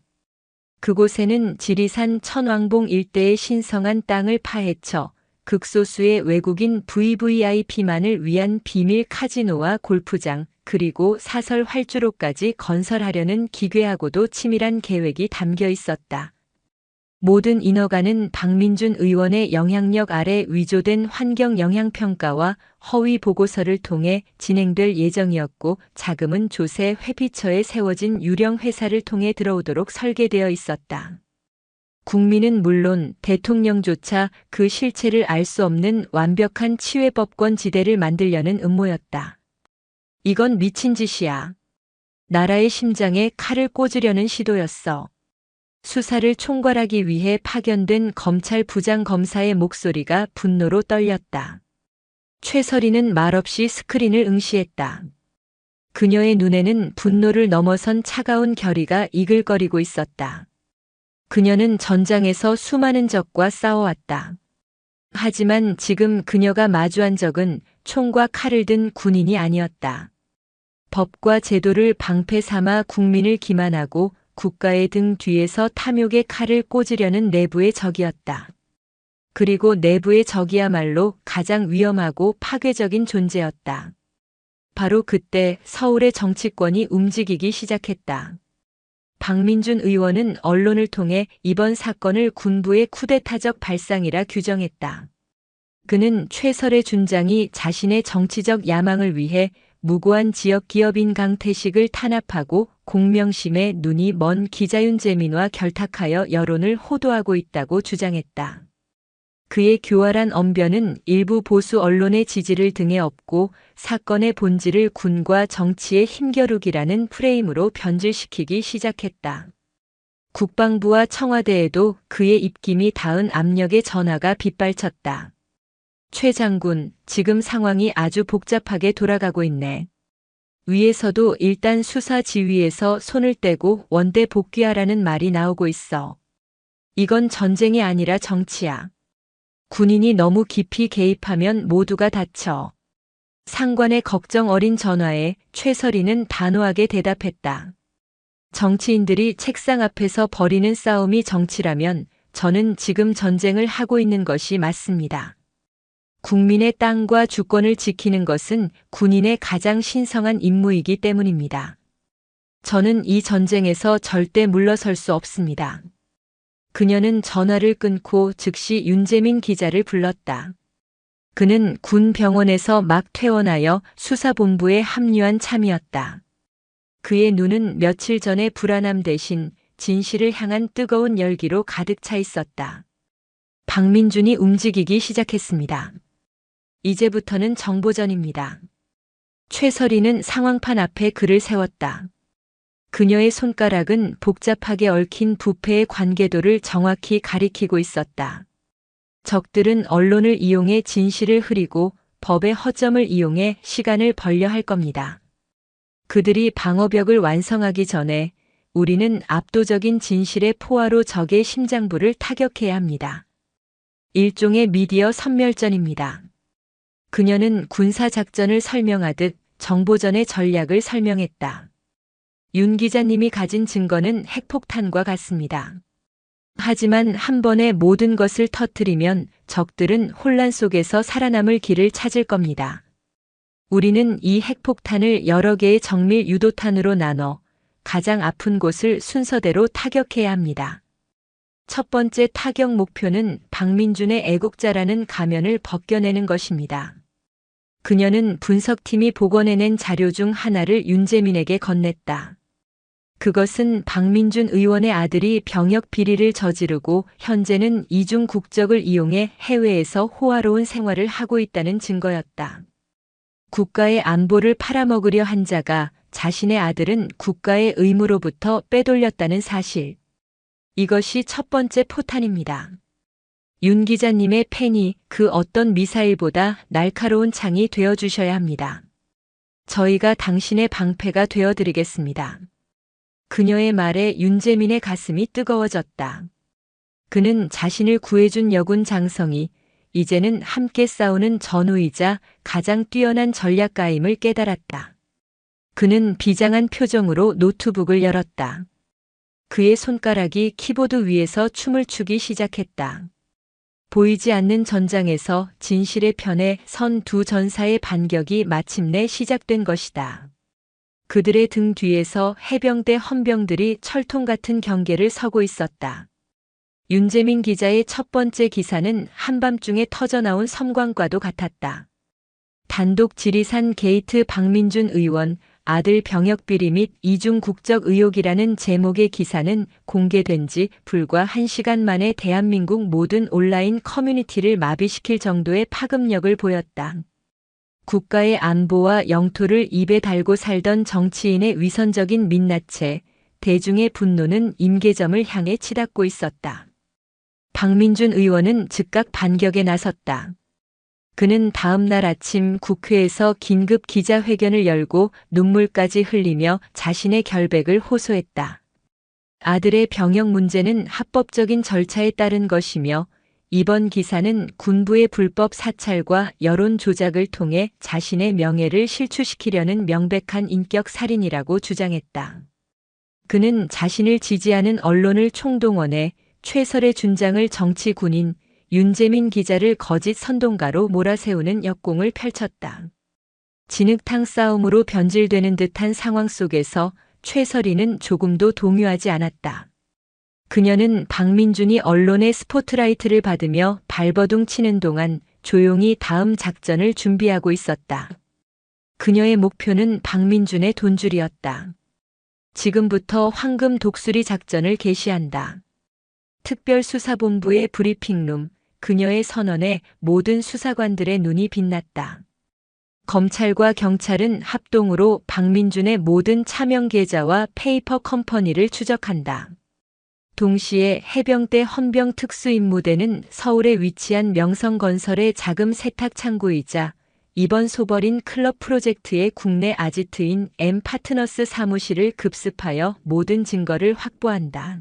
그곳에는 지리산 천왕봉 일대의 신성한 땅을 파헤쳐 극소수의 외국인 VVIP만을 위한 비밀 카지노와 골프장, 그리고 사설 활주로까지 건설하려는 기괴하고도 치밀한 계획이 담겨 있었다. 모든 인허가는 박민준 의원의 영향력 아래 위조된 환경 영향평가와 허위 보고서를 통해 진행될 예정이었고 자금은 조세 회피처에 세워진 유령 회사를 통해 들어오도록 설계되어 있었다. 국민은 물론 대통령조차 그 실체를 알 수 없는 완벽한 치외법권 지대를 만들려는 음모였다. 이건 미친 짓이야. 나라의 심장에 칼을 꽂으려는 시도였어. 수사를 총괄하기 위해 파견된 검찰 부장검사의 목소리가 분노로 떨렸다. 최설희는 말없이 스크린을 응시했다. 그녀의 눈에는 분노를 넘어선 차가운 결의가 이글거리고 있었다. 그녀는 전장에서 수많은 적과 싸워왔다. 하지만 지금 그녀가 마주한 적은 총과 칼을 든 군인이 아니었다. 법과 제도를 방패 삼아 국민을 기만하고 국가의 등 뒤에서 탐욕의 칼을 꽂으려는 내부의 적이었다. 그리고 내부의 적이야말로 가장 위험하고 파괴적인 존재였다. 바로 그때 서울의 정치권이 움직이기 시작했다. 박민준 의원은 언론을 통해 이번 사건을 군부의 쿠데타적 발상이라 규정했다. 그는 최설의 준장이 자신의 정치적 야망을 위해 무고한 지역 기업인 강태식을 탄압하고 공명심에 눈이 먼 기자윤 재민과 결탁하여 여론을 호도하고 있다고 주장했다. 그의 교활한 언변은 일부 보수 언론의 지지를 등에 업고 사건의 본질을 군과 정치의 힘겨루기라는 프레임으로 변질시키기 시작했다. 국방부와 청와대에도 그의 입김이 닿은 압력의 전화가 빗발쳤다. 최 장군, 지금 상황이 아주 복잡하게 돌아가고 있네. 위에서도 일단 수사 지휘에서 손을 떼고 원대 복귀하라는 말이 나오고 있어. 이건 전쟁이 아니라 정치야. 군인이 너무 깊이 개입하면 모두가 다쳐. 상관의 걱정 어린 전화에 최설희는 단호하게 대답했다. 정치인들이 책상 앞에서 벌이는 싸움이 정치라면 저는 지금 전쟁을 하고 있는 것이 맞습니다. 국민의 땅과 주권을 지키는 것은 군인의 가장 신성한 임무이기 때문입니다. 저는 이 전쟁에서 절대 물러설 수 없습니다. 그녀는 전화를 끊고 즉시 윤재민 기자를 불렀다. 그는 군 병원에서 막 퇴원하여 수사본부에 합류한 참이었다. 그의 눈은 며칠 전의 불안함 대신 진실을 향한 뜨거운 열기로 가득 차 있었다. 박민준이 움직이기 시작했습니다. 이제부터는 정보전입니다. 최설희는 상황판 앞에 그를 세웠다. 그녀의 손가락은 복잡하게 얽힌 부패의 관계도를 정확히 가리키고 있었다. 적들은 언론을 이용해 진실을 흐리고 법의 허점을 이용해 시간을 벌려 할 겁니다. 그들이 방어벽을 완성하기 전에 우리는 압도적인 진실의 포화로 적의 심장부를 타격해야 합니다. 일종의 미디어 선멸전입니다. 그녀는 군사작전을 설명하듯 정보전의 전략을 설명했다. 윤 기자님이 가진 증거는 핵폭탄과 같습니다. 하지만 한 번에 모든 것을 터뜨리면 적들은 혼란 속에서 살아남을 길을 찾을 겁니다. 우리는 이 핵폭탄을 여러 개의 정밀 유도탄으로 나눠 가장 아픈 곳을 순서대로 타격해야 합니다. 첫 번째 타격 목표는 박민준의 애국자라는 가면을 벗겨내는 것입니다. 그녀는 분석팀이 복원해낸 자료 중 하나를 윤재민에게 건넸다. 그것은 박민준 의원의 아들이 병역 비리를 저지르고 현재는 이중 국적을 이용해 해외에서 호화로운 생활을 하고 있다는 증거였다. 국가의 안보를 팔아먹으려 한 자가 자신의 아들은 국가의 의무로부터 빼돌렸다는 사실. 이것이 첫 번째 포탄입니다. 윤 기자님의 펜이 그 어떤 미사일보다 날카로운 창이 되어주셔야 합니다. 저희가 당신의 방패가 되어드리겠습니다. 그녀의 말에 윤재민의 가슴이 뜨거워졌다. 그는 자신을 구해준 여군 장성이 이제는 함께 싸우는 전우이자 가장 뛰어난 전략가임을 깨달았다. 그는 비장한 표정으로 노트북을 열었다. 그의 손가락이 키보드 위에서 춤을 추기 시작했다. 보이지 않는 전장에서 진실의 편에 선 두 전사의 반격이 마침내 시작된 것이다. 그들의 등 뒤에서 해병대 헌병들이 철통 같은 경계를 서고 있었다. 윤재민 기자의 첫 번째 기사는 한밤중에 터져나온 섬광과도 같았다. 단독 지리산 게이트 박민준 의원 아들 병역 비리 및 이중 국적 의혹이라는 제목의 기사는 공개된 지 불과 1시간 만에 대한민국 모든 온라인 커뮤니티를 마비시킬 정도의 파급력을 보였다. 국가의 안보와 영토를 입에 달고 살던 정치인의 위선적인 민낯에 대중의 분노는 임계점을 향해 치닫고 있었다. 박민준 의원은 즉각 반격에 나섰다. 그는 다음 날 아침 국회에서 긴급 기자회견을 열고 눈물까지 흘리며 자신의 결백을 호소했다. 아들의 병역 문제는 합법적인 절차에 따른 것이며 이번 기사는 군부의 불법 사찰과 여론 조작을 통해 자신의 명예를 실추시키려는 명백한 인격 살인이라고 주장했다. 그는 자신을 지지하는 언론을 총동원해 최설의 준장을 정치 군인 윤재민 기자를 거짓 선동가로 몰아세우는 역공을 펼쳤다. 진흙탕 싸움으로 변질되는 듯한 상황 속에서 최설이는 조금도 동요하지 않았다. 그녀는 박민준이 언론의 스포트라이트를 받으며 발버둥 치는 동안 조용히 다음 작전을 준비하고 있었다. 그녀의 목표는 박민준의 돈줄이었다. 지금부터 황금 독수리 작전을 개시한다. 특별수사본부의 브리핑룸, 그녀의 선언에 모든 수사관들의 눈이 빛났다. 검찰과 경찰은 합동으로 박민준의 모든 차명 계좌와 페이퍼 컴퍼니를 추적한다. 동시에 해병대 헌병 특수임무대는 서울에 위치한 명성건설의 자금 세탁 창구이자 이번 소벌인 클럽 프로젝트의 국내 아지트인 M 파트너스 사무실을 급습하여 모든 증거를 확보한다.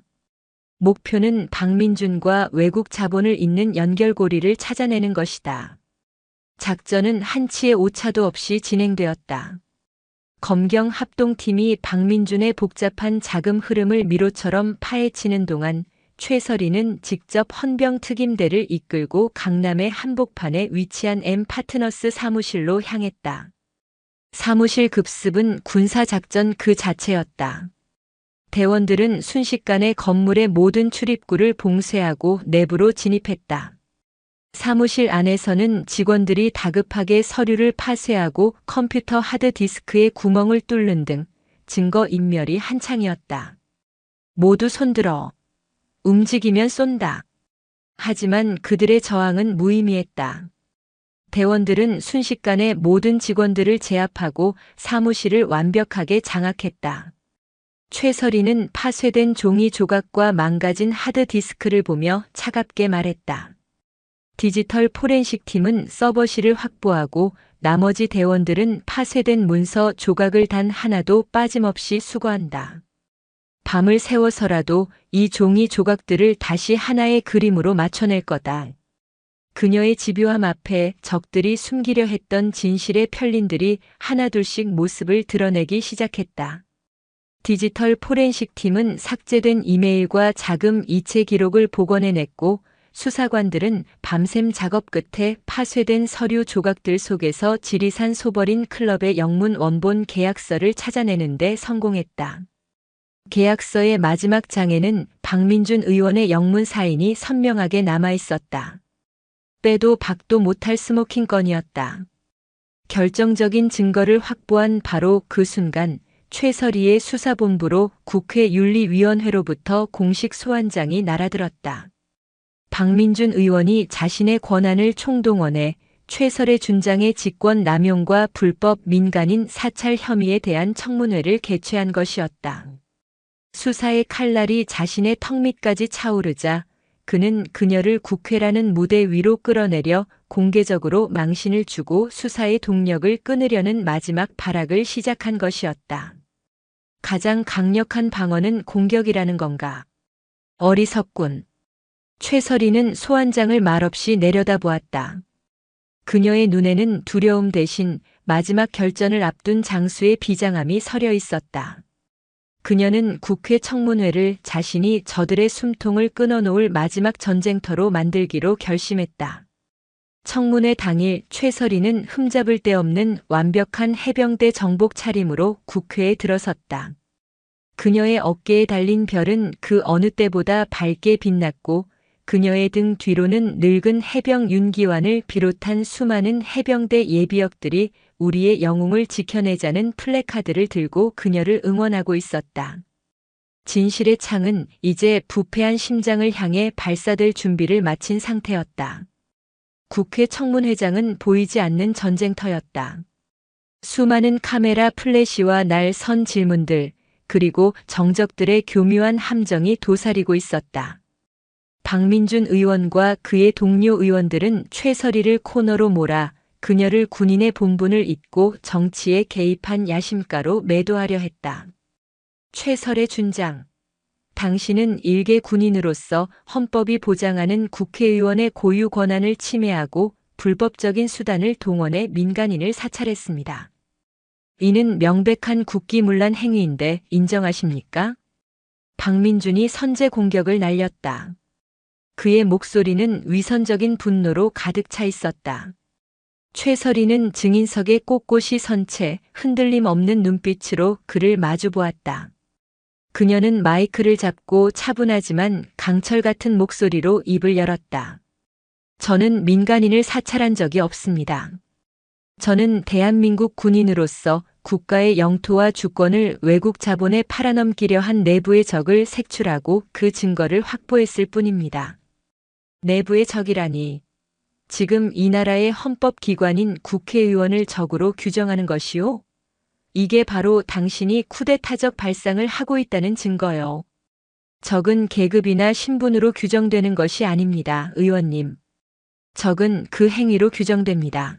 목표는 박민준과 외국 자본을 잇는 연결고리를 찾아내는 것이다. 작전은 한치의 오차도 없이 진행되었다. 검경 합동팀이 박민준의 복잡한 자금 흐름을 미로처럼 파헤치는 동안 최설이는 직접 헌병 특임대를 이끌고 강남의 한복판에 위치한 M 파트너스 사무실로 향했다. 사무실 급습은 군사작전 그 자체였다. 대원들은 순식간에 건물의 모든 출입구를 봉쇄하고 내부로 진입했다. 사무실 안에서는 직원들이 다급하게 서류를 파쇄하고 컴퓨터 하드디스크에 구멍을 뚫는 등 증거 인멸이 한창이었다. 모두 손들어. 움직이면 쏜다. 하지만 그들의 저항은 무의미했다. 대원들은 순식간에 모든 직원들을 제압하고 사무실을 완벽하게 장악했다. 최설이는 파쇄된 종이 조각과 망가진 하드디스크를 보며 차갑게 말했다. 디지털 포렌식 팀은 서버실을 확보하고 나머지 대원들은 파쇄된 문서 조각을 단 하나도 빠짐없이 수거한다. 밤을 새워서라도 이 종이 조각들을 다시 하나의 그림으로 맞춰낼 거다. 그녀의 집요함 앞에 적들이 숨기려 했던 진실의 편린들이 하나둘씩 모습을 드러내기 시작했다. 디지털 포렌식 팀은 삭제된 이메일과 자금 이체 기록을 복원해냈고 수사관들은 밤샘 작업 끝에 파쇄된 서류 조각들 속에서 지리산 소벌인 클럽의 영문 원본 계약서를 찾아내는 데 성공했다. 계약서의 마지막 장에는 박민준 의원의 영문 사인이 선명하게 남아있었다. 빼도 박도 못할 스모킹 건이었다. 결정적인 증거를 확보한 바로 그 순간 최설이의 수사본부로 국회윤리위원회로부터 공식 소환장이 날아들었다. 박민준 의원이 자신의 권한을 총동원해 최설의 준장의 직권 남용과 불법 민간인 사찰 혐의에 대한 청문회를 개최한 것이었다. 수사의 칼날이 자신의 턱 밑까지 차오르자 그는 그녀를 국회라는 무대 위로 끌어내려 공개적으로 망신을 주고 수사의 동력을 끊으려는 마지막 발악을 시작한 것이었다. 가장 강력한 방어는 공격이라는 건가? 어리석군. 최설이는 소환장을 말없이 내려다보았다. 그녀의 눈에는 두려움 대신 마지막 결전을 앞둔 장수의 비장함이 서려 있었다. 그녀는 국회 청문회를 자신이 저들의 숨통을 끊어놓을 마지막 전쟁터로 만들기로 결심했다. 청문회 당일 최설이는 흠잡을 데 없는 완벽한 해병대 정복 차림으로 국회에 들어섰다. 그녀의 어깨에 달린 별은 그 어느 때보다 밝게 빛났고 그녀의 등 뒤로는 늙은 해병 윤기환을 비롯한 수많은 해병대 예비역들이 우리의 영웅을 지켜내자는 플래카드를 들고 그녀를 응원하고 있었다. 진실의 창은 이제 부패한 심장을 향해 발사될 준비를 마친 상태였다. 국회 청문회장은 보이지 않는 전쟁터였다. 수많은 카메라 플래시와 날 선 질문들, 그리고 정적들의 교묘한 함정이 도사리고 있었다. 박민준 의원과 그의 동료 의원들은 최설희를 코너로 몰아 그녀를 군인의 본분을 잊고 정치에 개입한 야심가로 매도하려 했다. 최설의 준장. 당신은 일개 군인으로서 헌법이 보장하는 국회의원의 고유 권한을 침해하고 불법적인 수단을 동원해 민간인을 사찰했습니다. 이는 명백한 국기문란 행위인데 인정하십니까? 박민준이 선제 공격을 날렸다. 그의 목소리는 위선적인 분노로 가득 차 있었다. 최설희는 증인석에 꼿꼿이 선 채 흔들림 없는 눈빛으로 그를 마주 보았다. 그녀는 마이크를 잡고 차분하지만 강철 같은 목소리로 입을 열었다. 저는 민간인을 사찰한 적이 없습니다. 저는 대한민국 군인으로서 국가의 영토와 주권을 외국 자본에 팔아넘기려 한 내부의 적을 색출하고 그 증거를 확보했을 뿐입니다. 내부의 적이라니. 지금 이 나라의 헌법기관인 국회의원을 적으로 규정하는 것이요? 이게 바로 당신이 쿠데타적 발상을 하고 있다는 증거요. 적은 계급이나 신분으로 규정되는 것이 아닙니다, 의원님. 적은 그 행위로 규정됩니다.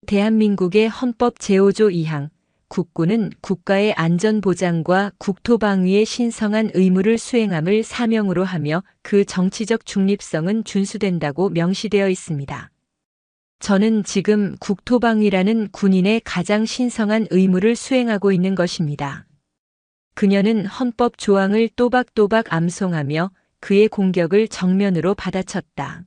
대한민국의 헌법 제5조 2항, 국군은 국가의 안전보장과 국토방위에 신성한 의무를 수행함을 사명으로 하며 그 정치적 중립성은 준수된다고 명시되어 있습니다. 저는 지금 국토방위라는 군인의 가장 신성한 의무를 수행하고 있는 것입니다. 그녀는 헌법 조항을 또박또박 암송하며 그의 공격을 정면으로 받아쳤다.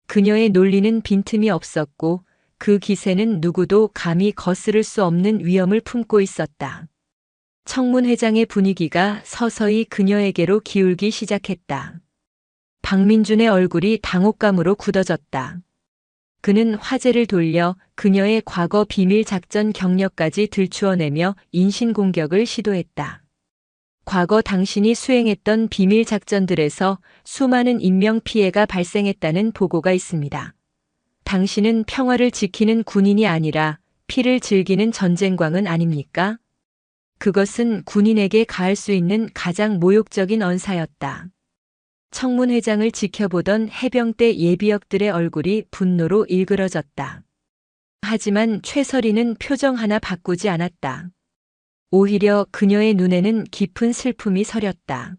그녀의 논리는 빈틈이 없었고 그 기세는 누구도 감히 거스를 수 없는 위엄을 품고 있었다. 청문회장의 분위기가 서서히 그녀에게로 기울기 시작했다. 박민준의 얼굴이 당혹감으로 굳어졌다. 그는 화제를 돌려 그녀의 과거 비밀 작전 경력까지 들추어내며 인신공격을 시도했다. 과거 당신이 수행했던 비밀 작전들에서 수많은 인명 피해가 발생했다는 보고가 있습니다. 당신은 평화를 지키는 군인이 아니라 피를 즐기는 전쟁광은 아닙니까? 그것은 군인에게 가할 수 있는 가장 모욕적인 언사였다. 청문회장을 지켜보던 해병대 예비역들의 얼굴이 분노로 일그러졌다. 하지만 최설희는 표정 하나 바꾸지 않았다. 오히려 그녀의 눈에는 깊은 슬픔이 서렸다.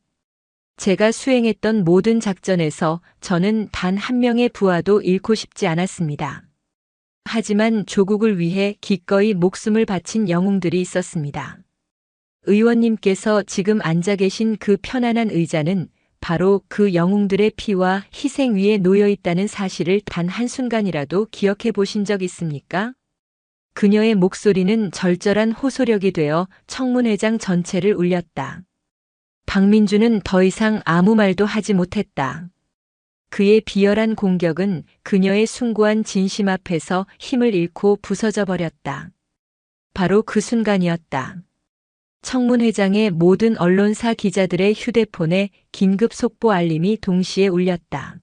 제가 수행했던 모든 작전에서 저는 단 한 명의 부하도 잃고 싶지 않았습니다. 하지만 조국을 위해 기꺼이 목숨을 바친 영웅들이 있었습니다. 의원님께서 지금 앉아 계신 그 편안한 의자는 바로 그 영웅들의 피와 희생 위에 놓여 있다는 사실을 단 한순간이라도 기억해 보신 적 있습니까? 그녀의 목소리는 절절한 호소력이 되어 청문회장 전체를 울렸다. 박민준은 더 이상 아무 말도 하지 못했다. 그의 비열한 공격은 그녀의 숭고한 진심 앞에서 힘을 잃고 부서져 버렸다. 바로 그 순간이었다. 청문회장의 모든 언론사 기자들의 휴대폰에 긴급 속보 알림이 동시에 울렸다.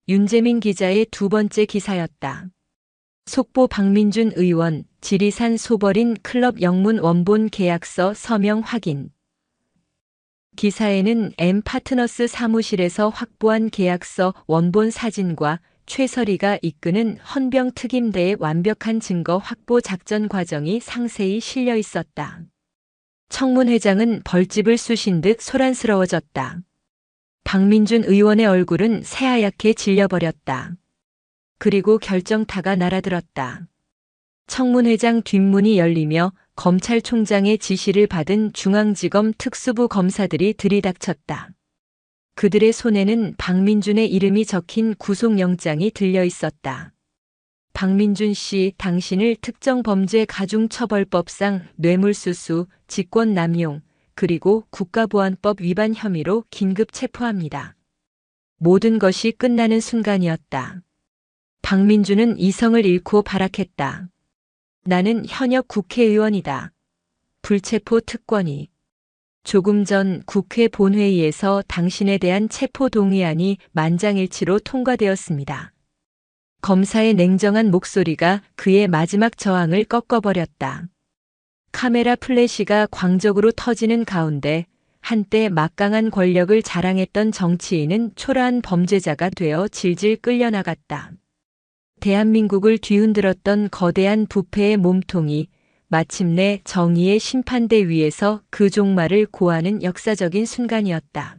윤재민 기자의 두 번째 기사였다. 속보 박민준 의원, 지리산 소버린 클럽 영문 원본 계약서 서명 확인. 기사에는 M 파트너스 사무실에서 확보한 계약서 원본 사진과 최설희가 이끄는 헌병 특임대의 완벽한 증거 확보 작전 과정이 상세히 실려 있었다. 청문회장은 벌집을 쑤신 듯 소란스러워졌다. 박민준 의원의 얼굴은 새하얗게 질려버렸다. 그리고 결정타가 날아들었다. 청문회장 뒷문이 열리며 검찰총장의 지시를 받은 중앙지검 특수부 검사들이 들이닥쳤다. 그들의 손에는 박민준의 이름이 적힌 구속영장이 들려 있었다. 박민준 씨, 당신을 특정범죄가중처벌법상 뇌물수수, 직권남용, 그리고 국가보안법 위반 혐의로 긴급 체포합니다. 모든 것이 끝나는 순간이었다. 박민준은 이성을 잃고 발악했다. 나는 현역 국회의원이다. 불체포 특권이. 조금 전 국회 본회의에서 당신에 대한 체포 동의안이 만장일치로 통과되었습니다. 검사의 냉정한 목소리가 그의 마지막 저항을 꺾어버렸다. 카메라 플래시가 광적으로 터지는 가운데 한때 막강한 권력을 자랑했던 정치인은 초라한 범죄자가 되어 질질 끌려나갔다. 대한민국을 뒤흔들었던 거대한 부패의 몸통이 마침내 정의의 심판대 위에서 그 종말을 고하는 역사적인 순간이었다.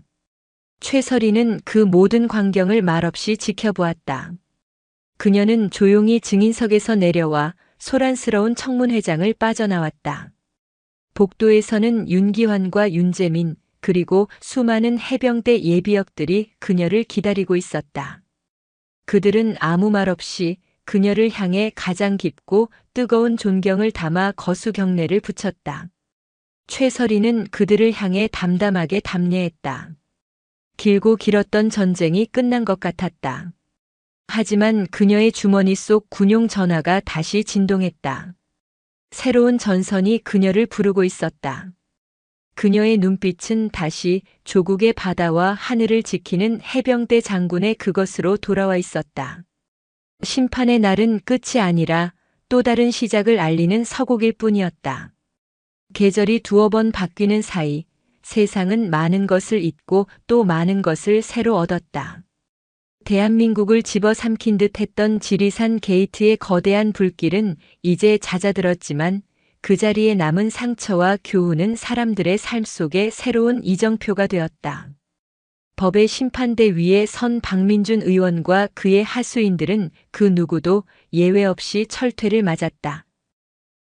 최설희는 그 모든 광경을 말없이 지켜보았다. 그녀는 조용히 증인석에서 내려와 소란스러운 청문회장을 빠져나왔다. 복도에서는 윤기환과 윤재민 그리고 수많은 해병대 예비역들이 그녀를 기다리고 있었다. 그들은 아무 말 없이 그녀를 향해 가장 깊고 뜨거운 존경을 담아 거수 경례를 붙였다. 최설희는 그들을 향해 담담하게 답례했다. 길고 길었던 전쟁이 끝난 것 같았다. 하지만 그녀의 주머니 속 군용 전화가 다시 진동했다. 새로운 전선이 그녀를 부르고 있었다. 그녀의 눈빛은 다시 조국의 바다와 하늘을 지키는 해병대 장군의 그것으로 돌아와 있었다. 심판의 날은 끝이 아니라 또 다른 시작을 알리는 서곡일 뿐이었다. 계절이 두어 번 바뀌는 사이 세상은 많은 것을 잊고 또 많은 것을 새로 얻었다. 대한민국을 집어삼킨 듯 했던 지리산 게이트의 거대한 불길은 이제 잦아들었지만 그 자리에 남은 상처와 교훈은 사람들의 삶 속에 새로운 이정표가 되었다. 법의 심판대 위에 선 박민준 의원과 그의 하수인들은 그 누구도 예외 없이 철퇴를 맞았다.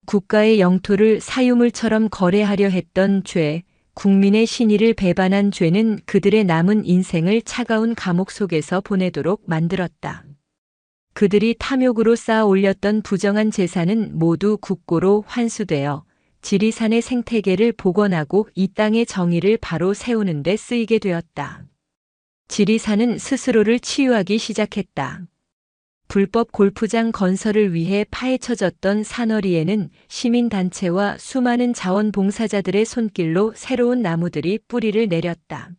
국가의 영토를 사유물처럼 거래하려 했던 죄, 국민의 신의를 배반한 죄는 그들의 남은 인생을 차가운 감옥 속에서 보내도록 만들었다. 그들이 탐욕으로 쌓아 올렸던 부정한 재산은 모두 국고로 환수되어 지리산의 생태계를 복원하고 이 땅의 정의를 바로 세우는 데 쓰이게 되었다. 지리산은 스스로를 치유하기 시작했다. 불법 골프장 건설을 위해 파헤쳐졌던 산허리에는 시민단체와 수많은 자원봉사자들의 손길로 새로운 나무들이 뿌리를 내렸다.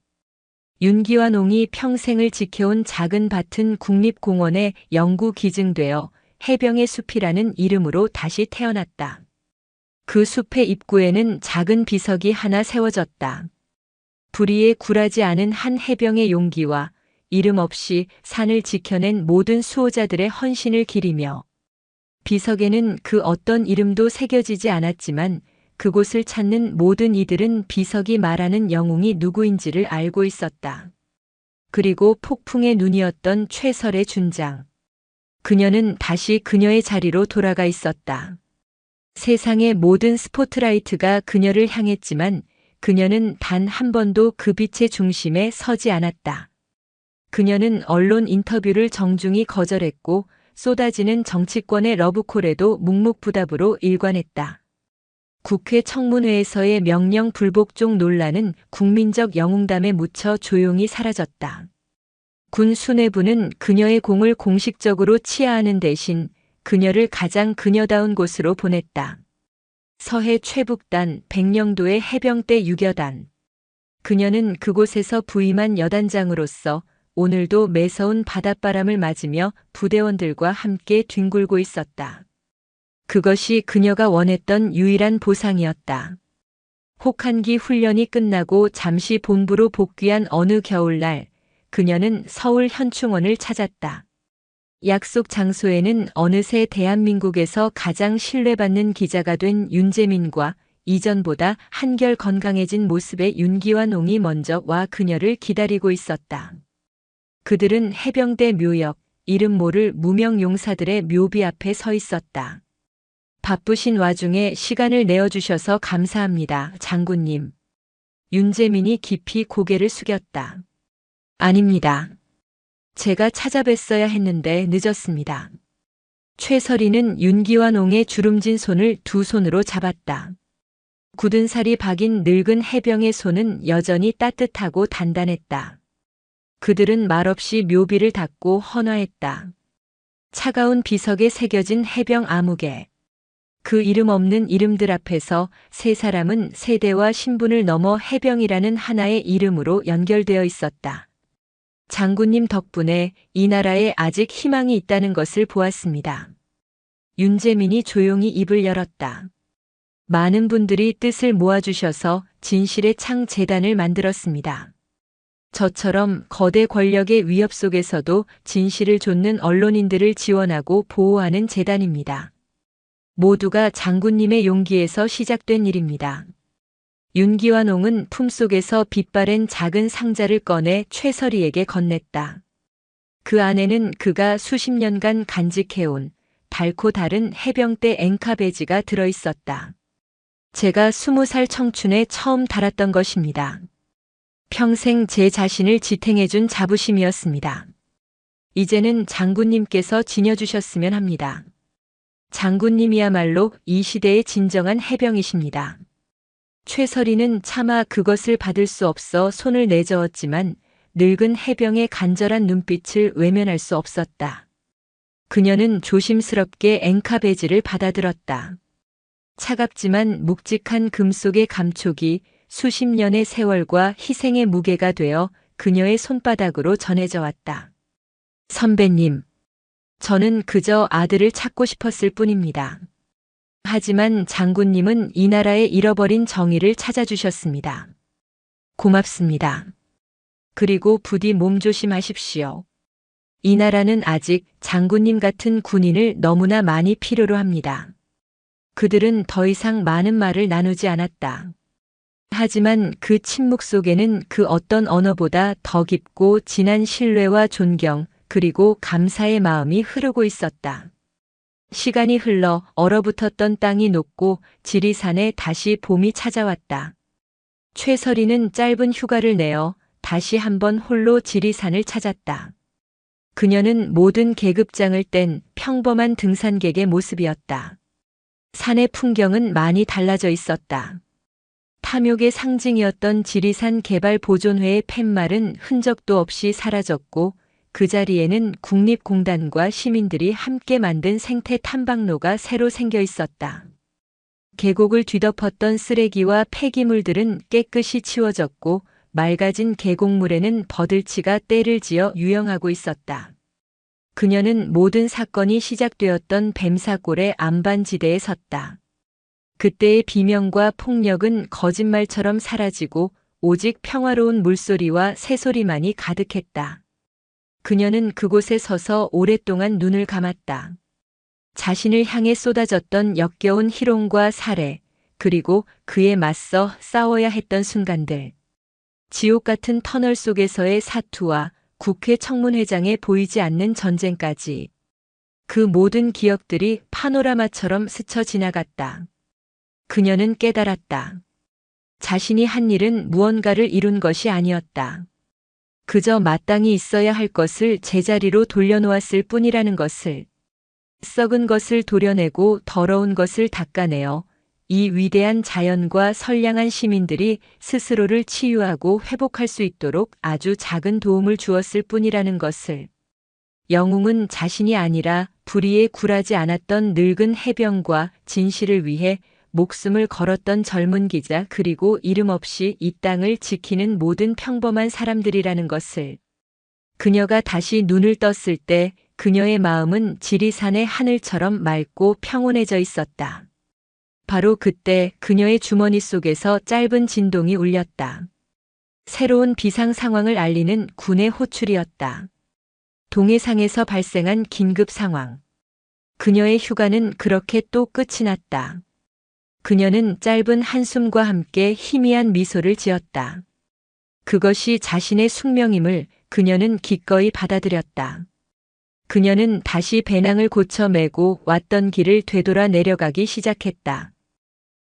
윤기환옹이 평생을 지켜온 작은 밭은 국립공원에 영구 기증되어 해병의 숲이라는 이름으로 다시 태어났다. 그 숲의 입구에는 작은 비석이 하나 세워졌다. 불의에 굴하지 않은 한 해병의 용기와 이름 없이 산을 지켜낸 모든 수호자들의 헌신을 기리며 비석에는 그 어떤 이름도 새겨지지 않았지만 그곳을 찾는 모든 이들은 비석이 말하는 영웅이 누구인지를 알고 있었다. 그리고 폭풍의 눈이었던 최설의 준장. 그녀는 다시 그녀의 자리로 돌아가 있었다. 세상의 모든 스포트라이트가 그녀를 향했지만 그녀는 단 한 번도 그 빛의 중심에 서지 않았다. 그녀는 언론 인터뷰를 정중히 거절했고 쏟아지는 정치권의 러브콜에도 묵묵부답으로 일관했다. 국회 청문회에서의 명령 불복종 논란은 국민적 영웅담에 묻혀 조용히 사라졌다. 군 수뇌부는 그녀의 공을 공식적으로 치하하는 대신 그녀를 가장 그녀다운 곳으로 보냈다. 서해 최북단 백령도의 해병대 유교단. 그녀는 그곳에서 부임한 여단장으로서 오늘도 매서운 바닷바람을 맞으며 부대원들과 함께 뒹굴고 있었다. 그것이 그녀가 원했던 유일한 보상이었다. 혹한기 훈련이 끝나고 잠시 본부로 복귀한 어느 겨울날, 그녀는 서울 현충원을 찾았다. 약속 장소에는 어느새 대한민국에서 가장 신뢰받는 기자가 된 윤재민과 이전보다 한결 건강해진 모습의 윤기환옹이 먼저 와 그녀를 기다리고 있었다. 그들은 해병대 묘역, 이름 모를 무명 용사들의 묘비 앞에 서 있었다. 바쁘신 와중에 시간을 내어주셔서 감사합니다, 장군님. 윤재민이 깊이 고개를 숙였다. 아닙니다. 제가 찾아뵀어야 했는데 늦었습니다. 최설희는 윤기환옹의 주름진 손을 두 손으로 잡았다. 굳은 살이 박인 늙은 해병의 손은 여전히 따뜻하고 단단했다. 그들은 말없이 묘비를 닫고 헌화했다. 차가운 비석에 새겨진 해병 아무개. 그 이름 없는 이름들 앞에서 세 사람은 세대와 신분을 넘어 해병이라는 하나의 이름으로 연결되어 있었다. 장군님 덕분에 이 나라에 아직 희망이 있다는 것을 보았습니다. 윤재민이 조용히 입을 열었다. 많은 분들이 뜻을 모아주셔서 진실의 창 재단을 만들었습니다. 저처럼 거대 권력의 위협 속에서도 진실을 좇는 언론인들을 지원하고 보호하는 재단입니다. 모두가 장군님의 용기에서 시작된 일입니다. 윤기환옹은 품속에서 빛바랜 작은 상자를 꺼내 최설희에게 건넸다. 그 안에는 그가 수십 년간 간직해온 달고 다른 해병대 앵카 배지가 들어있었다. 제가 20살 청춘에 처음 달았던 것입니다. 평생 제 자신을 지탱해준 자부심이었습니다. 이제는 장군님께서 지녀주셨으면 합니다. 장군님이야말로 이 시대의 진정한 해병이십니다. 최설희는 차마 그것을 받을 수 없어 손을 내저었지만 늙은 해병의 간절한 눈빛을 외면할 수 없었다. 그녀는 조심스럽게 앵카 배지를 받아들었다. 차갑지만 묵직한 금속의 감촉이 수십 년의 세월과 희생의 무게가 되어 그녀의 손바닥으로 전해져 왔다. 선배님, 저는 그저 아들을 찾고 싶었을 뿐입니다. 하지만 장군님은 이 나라의 잃어버린 정의를 찾아주셨습니다. 고맙습니다. 그리고 부디 몸조심하십시오. 이 나라는 아직 장군님 같은 군인을 너무나 많이 필요로 합니다. 그들은 더 이상 많은 말을 나누지 않았다. 하지만 그 침묵 속에는 그 어떤 언어보다 더 깊고 진한 신뢰와 존경, 그리고 감사의 마음이 흐르고 있었다. 시간이 흘러 얼어붙었던 땅이 녹고 지리산에 다시 봄이 찾아왔다. 최설희는 짧은 휴가를 내어 다시 한번 홀로 지리산을 찾았다. 그녀는 모든 계급장을 뗀 평범한 등산객의 모습이었다. 산의 풍경은 많이 달라져 있었다. 탐욕의 상징이었던 지리산 개발보존회의 팻말은 흔적도 없이 사라졌고 그 자리에는 국립공단과 시민들이 함께 만든 생태 탐방로가 새로 생겨 있었다. 계곡을 뒤덮었던 쓰레기와 폐기물들은 깨끗이 치워졌고 맑아진 계곡물에는 버들치가 떼를 지어 유영하고 있었다. 그녀는 모든 사건이 시작되었던 뱀사골의 안반지대에 섰다. 그때의 비명과 폭력은 거짓말처럼 사라지고 오직 평화로운 물소리와 새소리만이 가득했다. 그녀는 그곳에 서서 오랫동안 눈을 감았다. 자신을 향해 쏟아졌던 역겨운 희롱과 살해, 그리고 그에 맞서 싸워야 했던 순간들. 지옥 같은 터널 속에서의 사투와 국회 청문회장에 보이지 않는 전쟁까지. 그 모든 기억들이 파노라마처럼 스쳐 지나갔다. 그녀는 깨달았다. 자신이 한 일은 무언가를 이룬 것이 아니었다. 그저 마땅히 있어야 할 것을 제자리로 돌려놓았을 뿐이라는 것을. 썩은 것을 도려내고 더러운 것을 닦아내어 이 위대한 자연과 선량한 시민들이 스스로를 치유하고 회복할 수 있도록 아주 작은 도움을 주었을 뿐이라는 것을. 영웅은 자신이 아니라 불의에 굴하지 않았던 늙은 해병과 진실을 위해 목숨을 걸었던 젊은 기자, 그리고 이름 없이 이 땅을 지키는 모든 평범한 사람들이라는 것을. 그녀가 다시 눈을 떴을 때 그녀의 마음은 지리산의 하늘처럼 맑고 평온해져 있었다. 바로 그때 그녀의 주머니 속에서 짧은 진동이 울렸다. 새로운 비상 상황을 알리는 군의 호출이었다. 동해상에서 발생한 긴급 상황. 그녀의 휴가는 그렇게 또 끝이 났다. 그녀는 짧은 한숨과 함께 희미한 미소를 지었다. 그것이 자신의 숙명임을 그녀는 기꺼이 받아들였다. 그녀는 다시 배낭을 고쳐 메고 왔던 길을 되돌아 내려가기 시작했다.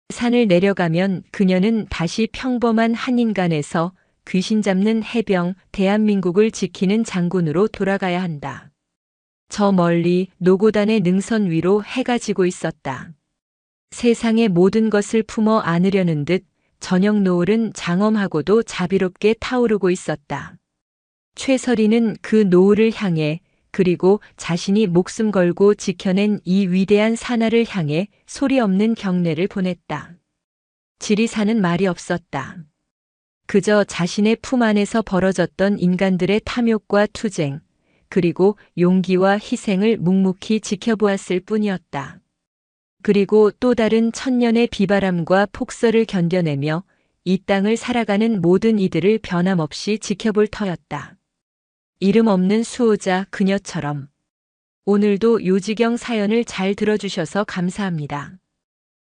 산을 내려가면 그녀는 다시 평범한 한 인간에서 귀신 잡는 해병, 대한민국을 지키는 장군으로 돌아가야 한다. 저 멀리 노고단의 능선 위로 해가 지고 있었다. 세상의 모든 것을 품어 안으려는 듯 저녁 노을은 장엄하고도 자비롭게 타오르고 있었다. 최설희는 그 노을을 향해, 그리고 자신이 목숨 걸고 지켜낸 이 위대한 산하를 향해 소리 없는 경례를 보냈다. 지리산은 말이 없었다. 그저 자신의 품 안에서 벌어졌던 인간들의 탐욕과 투쟁, 그리고 용기와 희생을 묵묵히 지켜보았을 뿐이었다. 그리고 또 다른 천년의 비바람과 폭설을 견뎌내며 이 땅을 살아가는 모든 이들을 변함없이 지켜볼 터였다. 이름 없는 수호자 그녀처럼. 오늘도 요지경 사연을 잘 들어주셔서 감사합니다.